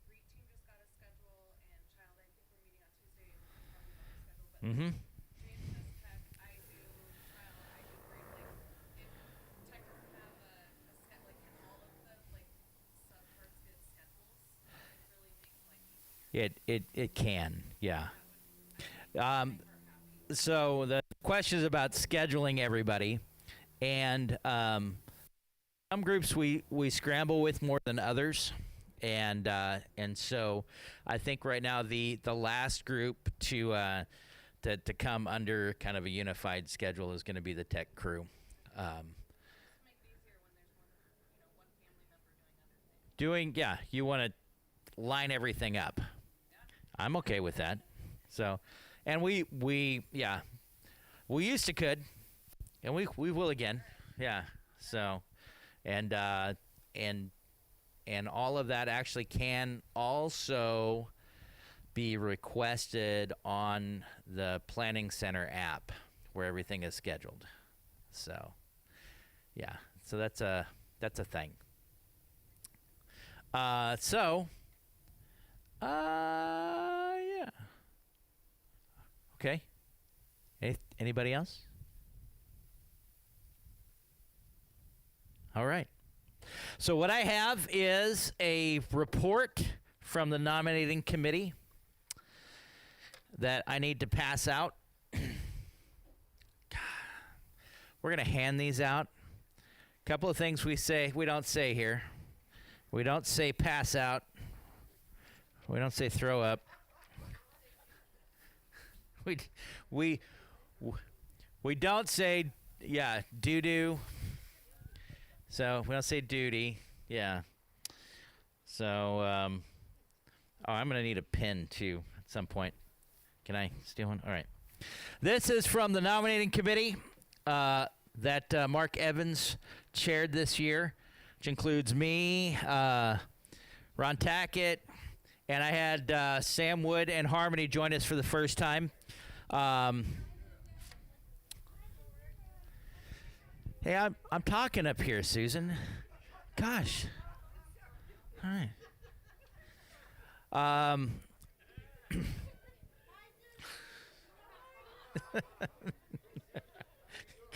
S5: team just got a schedule, and Child, I think we're meeting on Tuesday, and we'll probably want a schedule. But
S1: Mm-hmm.
S5: James does tech, I do Child, I do REIT. Like, if tech doesn't have a schedule, like, can all of the like subparts get schedules? It really makes life easier.
S1: It can. Yeah. So the question is about scheduling everybody, and some groups we scramble with more than others, and so I think right now the last group to come under kind of a unified schedule is going to be the tech crew.
S5: Just to make it easier when there's one family member doing other things.
S1: You want to line everything up. I'm okay with that. So, and we used to could, and we will again. Yeah. So, and all of that actually can also be requested on the Planning Center app where everything is scheduled. So, yeah. So that's a thing. Yeah. Okay. Anybody else? All right. So what I have is a report from the nominating committee that I need to pass out. We're going to hand these out. A couple of things we don't say here. We don't say pass out. We don't say throw up. We don't say doo-doo. So we don't say duty. Yeah. So I'm gonna need a pen too at some point. Can I steal one? All right. This is from the nominating committee that Mark Evans chaired this year, which includes me, Ron Tackett, and I had Sam Wood and Harmony join us for the first time. Hey, I'm talking up here, Susan. Gosh. All right.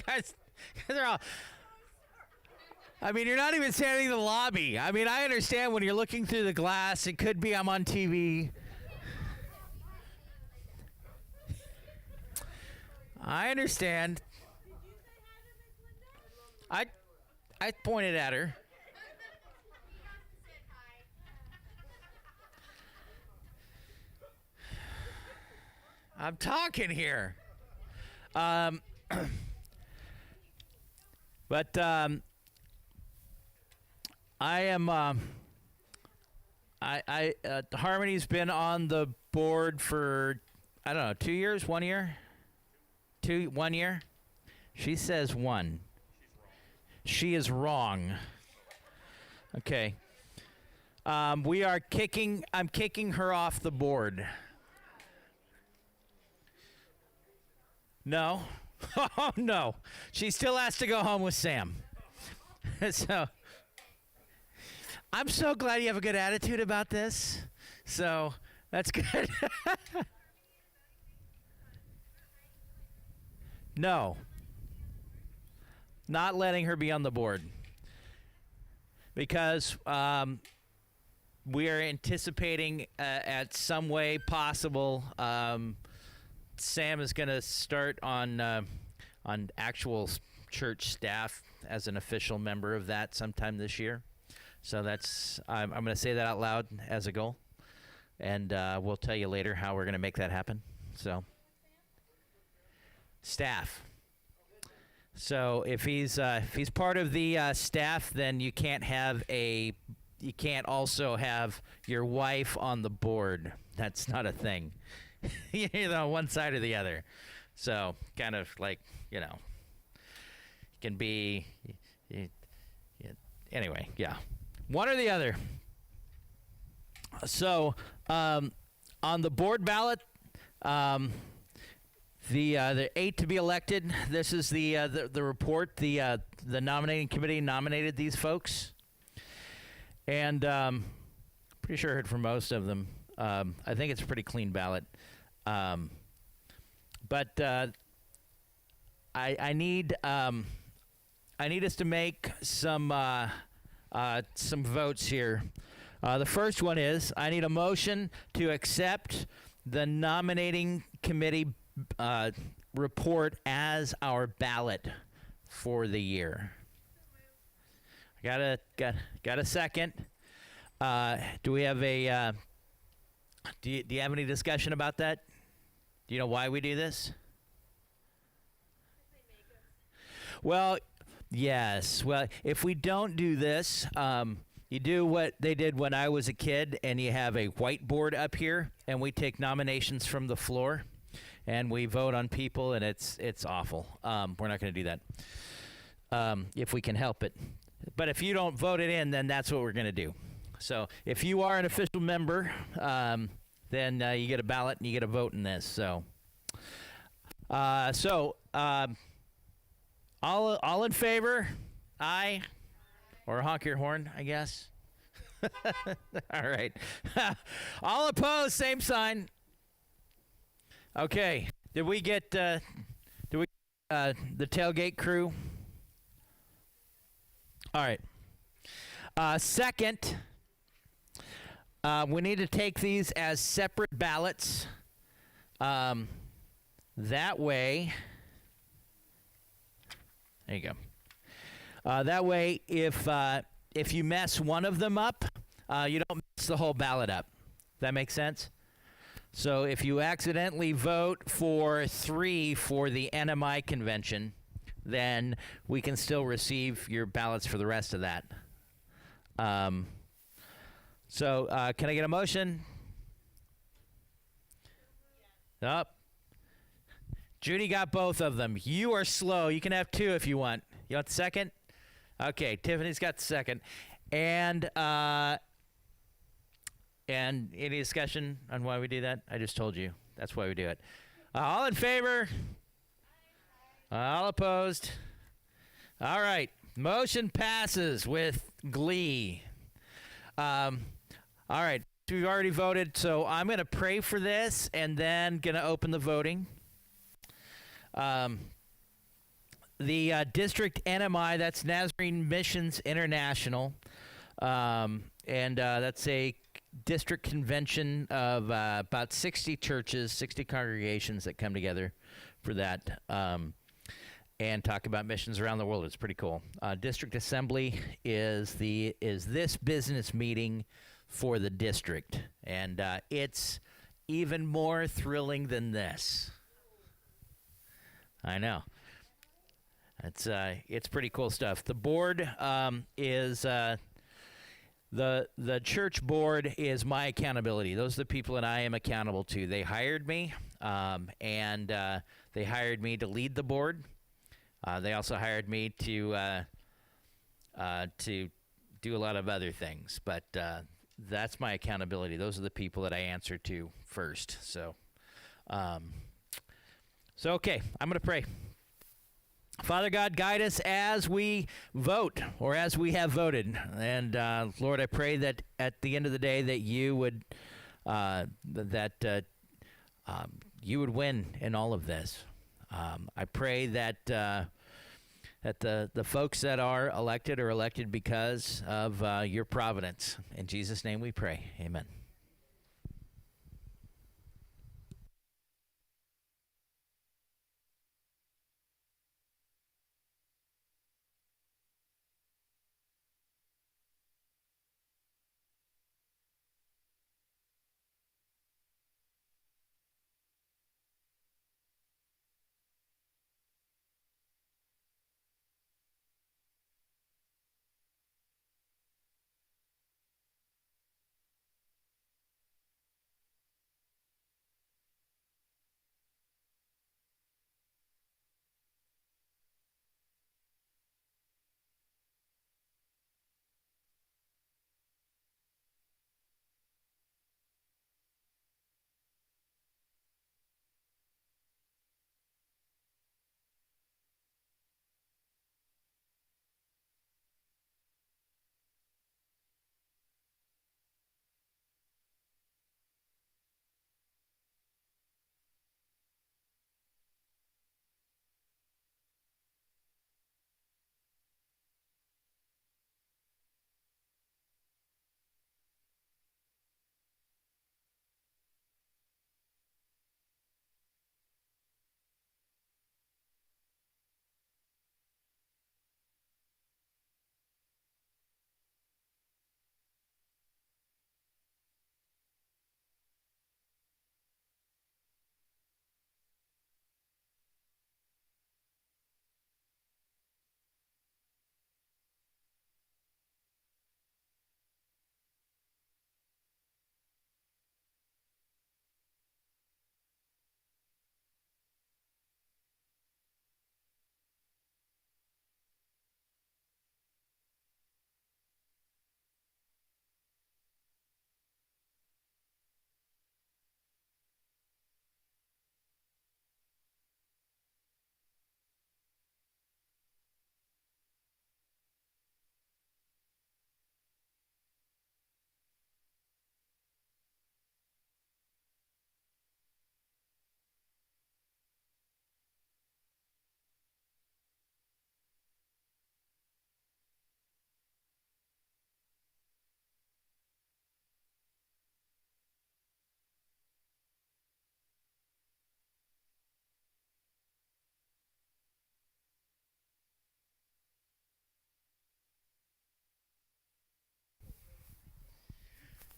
S1: Guys are all. I mean, you're not even standing in the lobby. I mean, I understand when you're looking through the glass, it could be I'm on TV. I understand. I pointed at her. I'm talking here. But I am. Harmony's been on the board for 2 years, 1 year, 1 year. She says 1. She is wrong. Okay. I'm kicking her off the board. No. Oh, no. She still has to go home with Sam. So, I'm so glad you have a good attitude about this. So, that's good. No. Not letting her be on the board. Because we are anticipating at some way possible Sam is going to start on actual church staff as an official member of that sometime this year. So that's I'm going to say that out loud as a goal, and we'll tell you later how we're going to make that happen. So staff. So if he's part of the staff, then you can't also have your wife on the board. That's not a thing. One side or the other. So kind of like, it can be, anyway, yeah. One or the other. So on the board ballot, the 8 to be elected, this is the report. The nominating committee nominated these folks. And pretty sure I heard from most of them. I think it's a pretty clean ballot. But I need us to make some votes here. The first one is I need a motion to accept the nominating committee report as our ballot for the year. Got a second. Do we have a? Do you have any discussion about that? Do you know why we do this? Well, yes. Well, if we don't do this, you do what they did when I was a kid, and you have a whiteboard up here, and we take nominations from the floor, and we vote on people, and it's awful. We're not going to do that if we can help it. But if you don't vote it in, then that's what we're going to do. So if you are an official member, then you get a ballot and you get a vote in this. So, all in favor? Aye. Or honk your horn, I guess. All right. All opposed, same sign. Okay. Did we get the tailgate crew? All right. Second, we need to take these as separate ballots. That way, there you go. That way, if you mess one of them up, you don't mess the whole ballot up. That makes sense? So if you accidentally vote for 3 for the NMI convention, then we can still receive your ballots for the rest of that. So can I get a motion? Up. Judy got both of them. You are slow. You can have 2 if you want. You want the second? Okay, Tiffany's got the second. And any discussion on why we do that? I just told you. That's why we do it. All in favor? All opposed? All right. Motion passes with glee. All right. We've already voted, so I'm going to pray for this and then going to open the voting. The district NMI, that's Nazarene Missions International, and that's a district convention of about 60 churches, 60 congregations that come together for that and talk about missions around the world. It's pretty cool. District Assembly is this business meeting for the district, and it's even more thrilling than this. I know. It's pretty cool stuff. The board is the church board is my accountability. Those are the people that I am accountable to. They hired me, and they hired me to lead the board. They also hired me to do a lot of other things, but that's my accountability. Those are the people that I answer to first. So okay, I'm going to pray. Father God, guide us as we vote, or as we have voted. And Lord, I pray that at the end of the day that you would you would win in all of this. I pray that that the folks that are elected because of your providence. In Jesus' name we pray. Amen.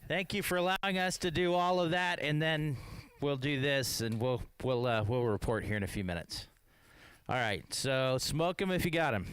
S1: Thank you for allowing us to do all of that, and then we'll do this, and we'll report here in a few minutes. All right, so smoke 'em if you got 'em.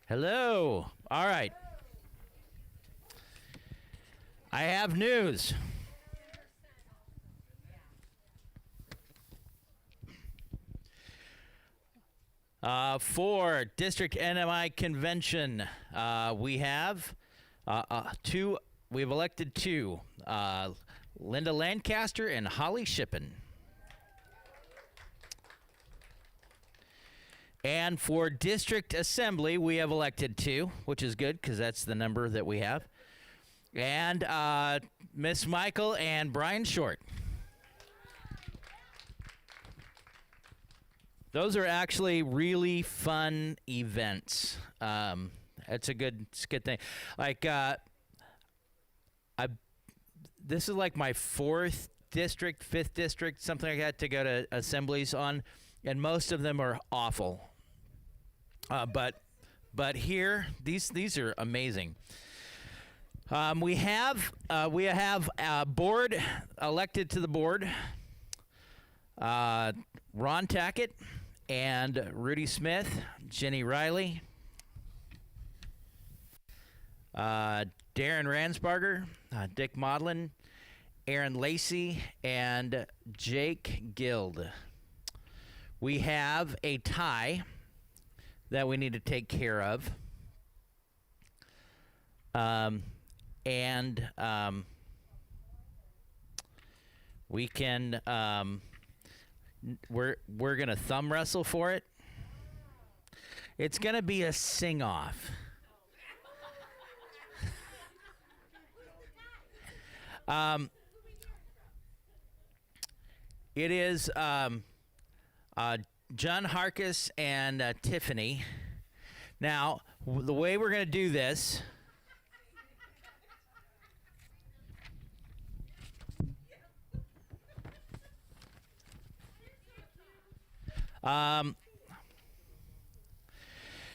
S1: Hello. All right. I have news. For District NMI Convention, we have two. We've elected two: Linda Lancaster and Holly Shippen. And for District Assembly, we have elected two, which is good because that's the number that we have. And Miss Michael and Brian Short. Those are actually really fun events. It's a good thing. Like, this is like my fourth district, fifth district, something like that, to go to assemblies on, and most of them are awful. But here, these are amazing. We have a board elected to the board. Ron Tackett and Rudy Smith, Jenny Riley, Darren Ransbarger, Dick Modlin, Aaron Lacey, and Jake Guild. We have a tie that we need to take care of. We can we're gonna thumb wrestle for it. It's gonna be a sing-off. It is John Harkis and Tiffany. Now, the way we're gonna do this.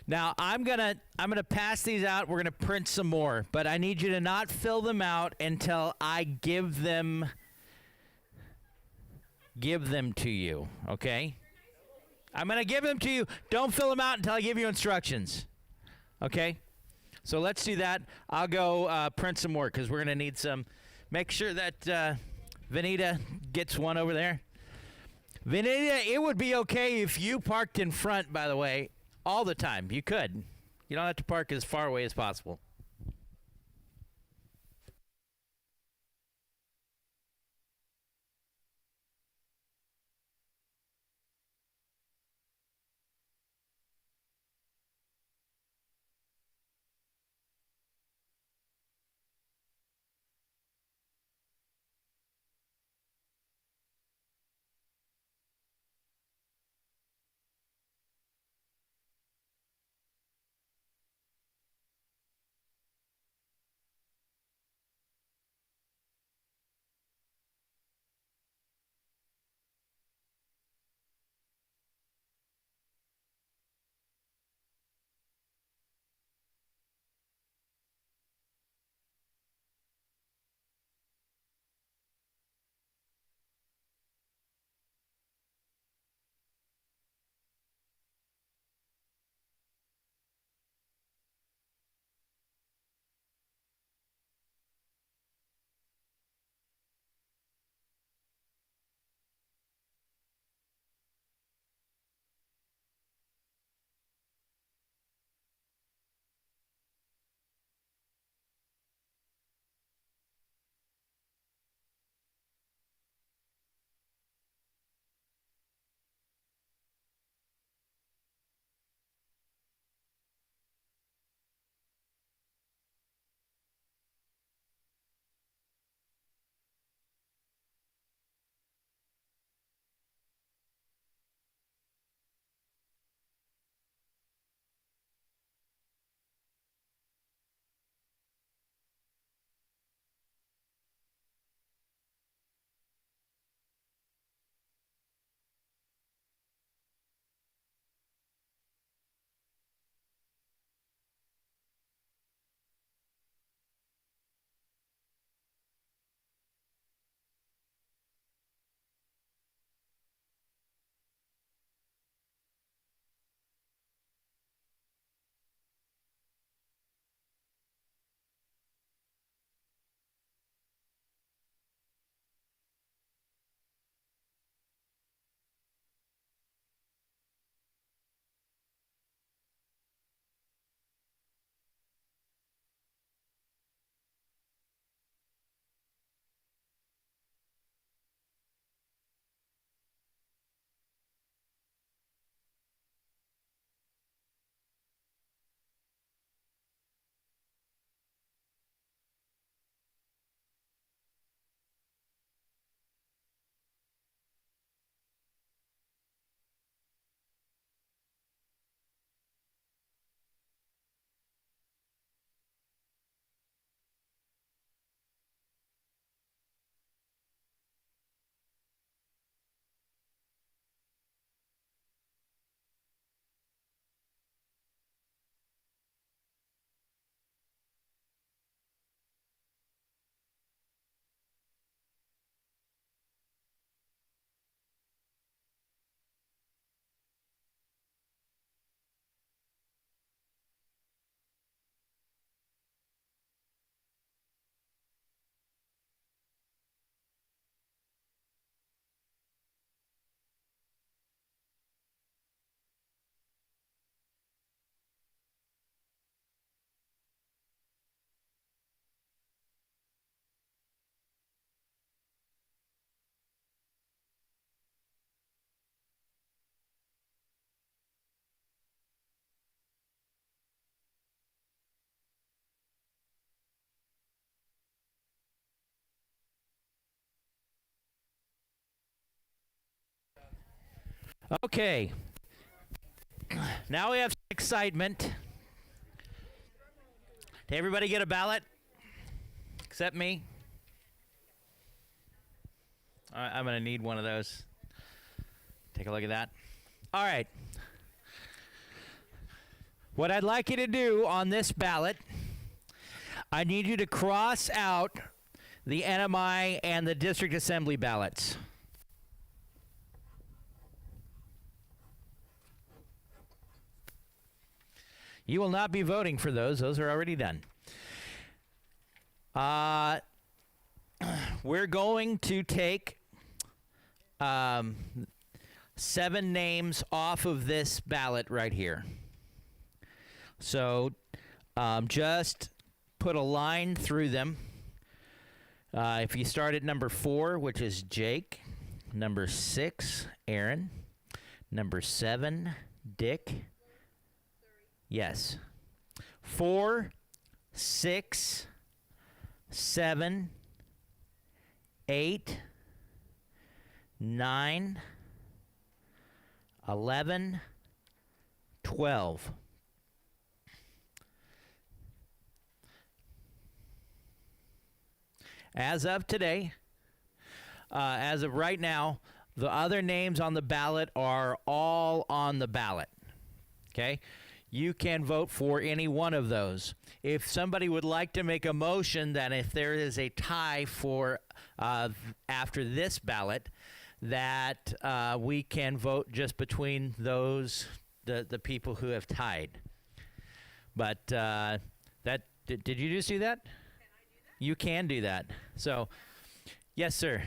S1: Now I'm gonna pass these out. We're gonna print some more, but I need you to not fill them out until I give them to you. Okay? I'm gonna give them to you. Don't fill them out until I give you instructions. Okay? So let's do that. I'll go print some more because we're gonna need some. Make sure that Vanita gets one over there. Vanita, it would be okay if you parked in front, by the way, all the time. You could. You don't have to park as far away as possible. Okay. Now we have some excitement. Did everybody get a ballot? Except me? I'm going to need one of those. Take a look at that. All right. What I'd like you to do on this ballot, I need you to cross out the NMI and the district assembly ballots. You will not be voting for those. Those are already done. We're going to take 7 names off of this ballot right here. So just put a line through them. If you start at number 4, which is Jake, number 6, Aaron, number 7, Dick. Yes. 4, 6, 7, 8, 9, 11, 12. As of today, as of right now, the other names on the ballot are all on the ballot. Okay? You can vote for any one of those. If somebody would like to make a motion that if there is a tie for after this ballot, that we can vote just between those the people who have tied. But did you just do that? You can do that. So, yes, sir.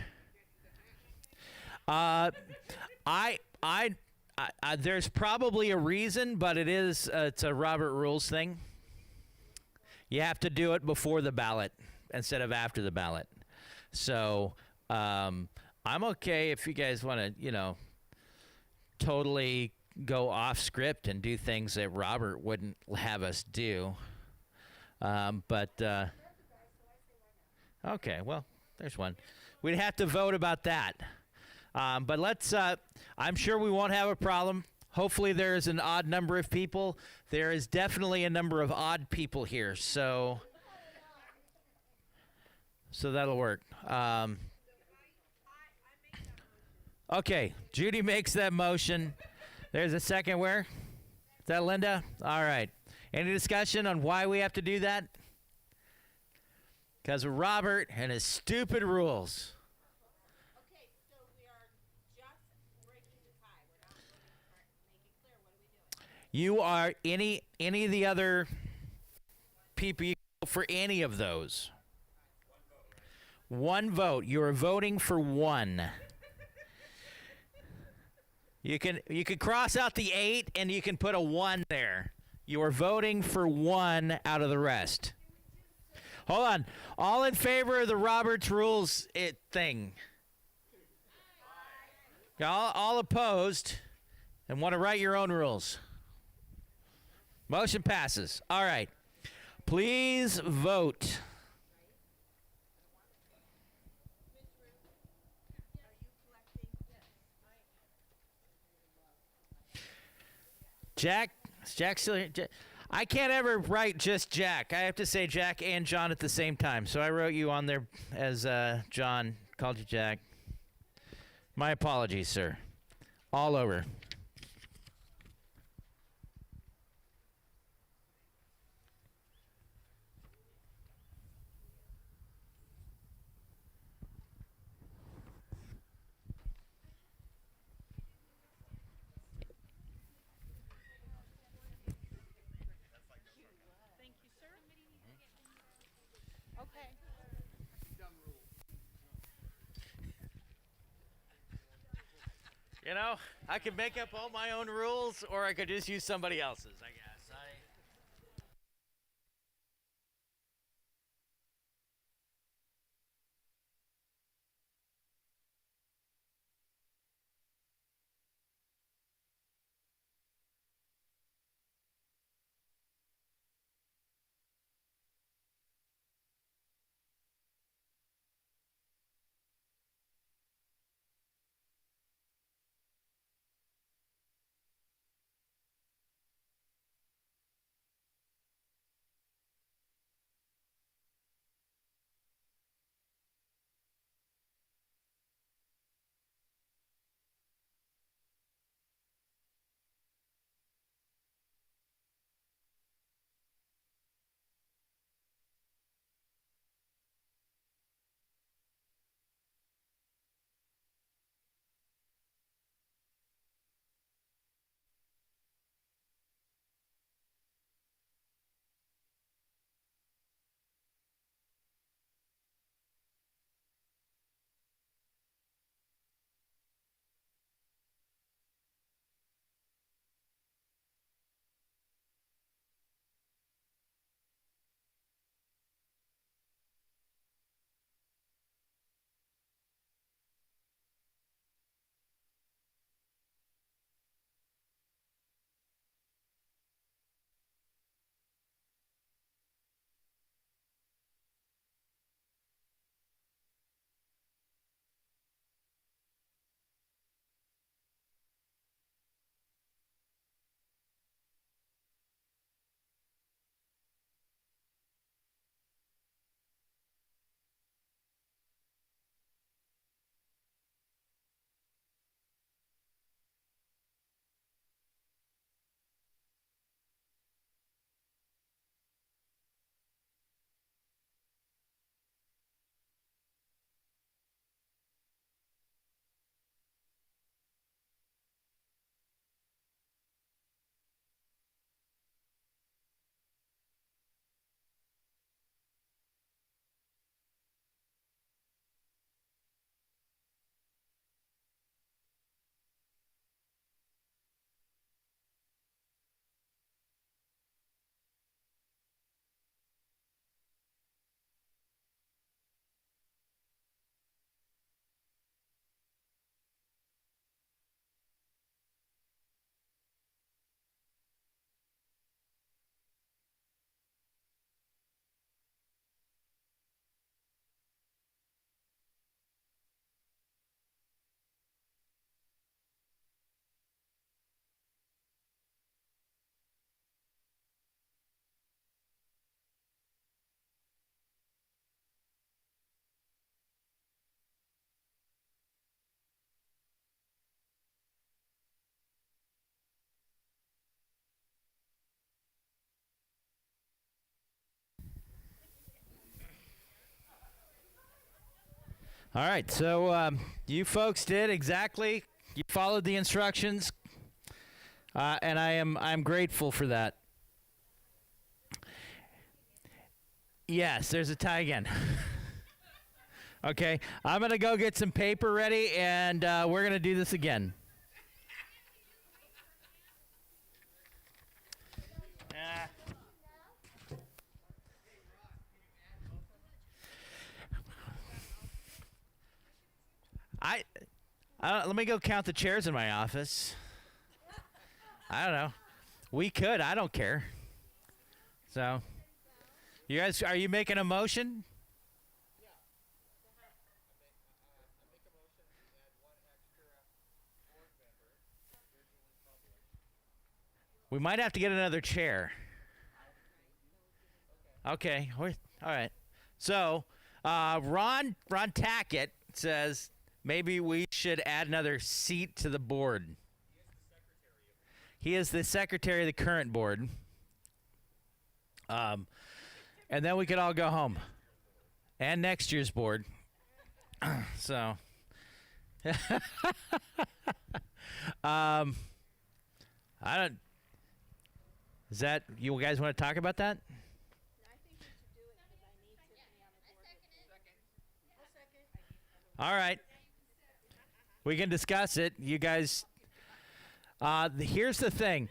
S1: There's probably a reason, but it's a Robert Rules thing. You have to do it before the ballot instead of after the ballot. So I'm okay if you guys want to, totally go off script and do things that Robert wouldn't have us do. Okay, well, there's one. We'd have to vote about that. But let's, I'm sure we won't have a problem. Hopefully there's an odd number of people. There is definitely a number of odd people here, so that'll work. Okay, Judy makes that motion. There's a second where? Is that Linda? All right. Any discussion on why we have to do that? Because of Robert and his stupid rules.
S3: Okay, so we are just breaking the tie. We're not making it clear. What are we doing?
S1: You are any of the other people, you can vote for any of those. One vote. You are voting for one. You can cross out the 8 and you can put a 1 there. You are voting for one out of the rest. Hold on. All in favor of the Roberts Rules thing? All opposed and want to write your own rules? Motion passes. All right. Please vote. Jack still here? I can't ever write just Jack. I have to say Jack and John at the same time. So I wrote you on there as John, called you Jack. My apologies, sir. All over.
S3: Thank you, sir. Okay.
S1: I could make up all my own rules, or I could just use somebody else's, I guess. All right, so you folks did exactly. You followed the instructions, and I'm grateful for that. Yes, there's a tie again. Okay, I'm gonna go get some paper ready, and we're gonna do this again. Let me go count the chairs in my office. I don't know. We could. I don't care. So, you guys, are you making a motion? We might have to get another chair. Okay. All right. So, Ron Tackett says maybe we should add another seat to the board. He is the secretary of the current board. And then we could all go home. And next year's board. So. I don't. Is that, you guys want to talk about that?
S3: I think we should do it because I need Tiffany on the board with me. I'll second.
S1: All right. We can discuss it. You guys, here's the thing.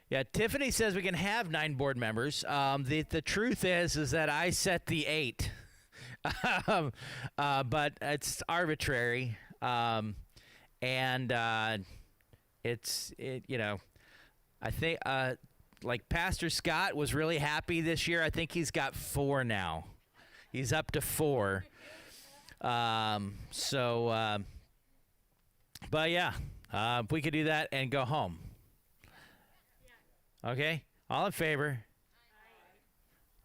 S1: Yeah, Tiffany says we can have 9 board members. The truth is that I set the 8. But it's arbitrary. I think, like Pastor Scott was really happy this year. I think he's got 4 now. He's up to 4. But yeah, we could do that and go home. Okay, all in favor?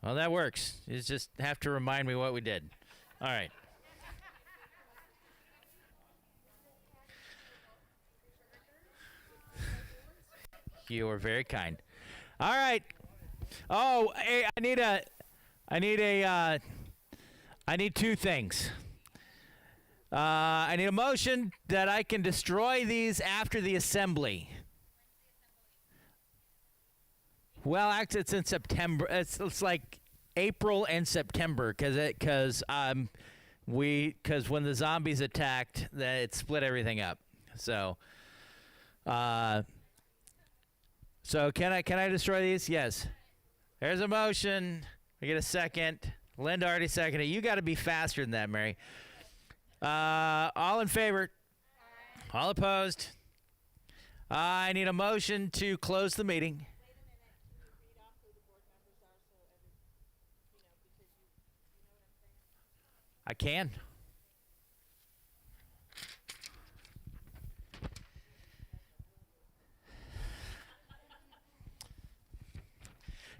S1: Well, that works. You just have to remind me what we did. All right. You are very kind. All right. Oh, hey, I need 2 things. I need a motion that I can destroy these after the assembly. Well, actually, it's in September. It's like April and September because when the zombies attacked, it split everything up. So can I destroy these? Yes. There's a motion. I get a second. Linda already seconded. You got to be faster than that, Mary. All in favor? All opposed? I need a motion to close the meeting. I can.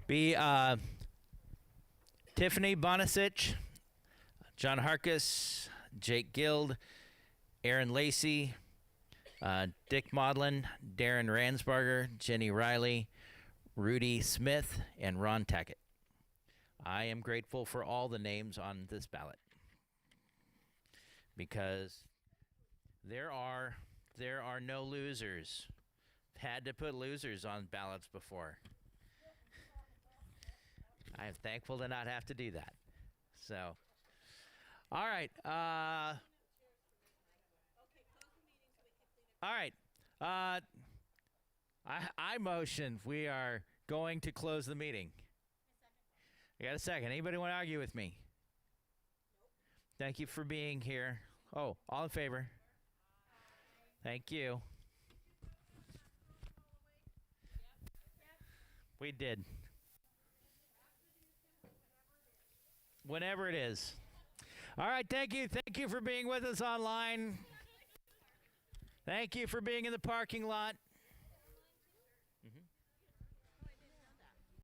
S1: Be Tiffany Bonasich, John Harkis, Jake Guild, Aaron Lacey, Dick Maudlin, Darren Ransbarger, Jenny Riley, Rudy Smith, and Ron Tackett. I am grateful for all the names on this ballot because there are no losers. Had to put losers on ballots before. I am thankful to not have to do that. So, all right. All right. I motion we are going to close the meeting. I got a second. Anybody want to argue with me? Thank you for being here. Oh, all in favor? Thank you. We did. Whenever it is. All right, thank you. Thank you for being with us online. Thank you for being in the parking lot.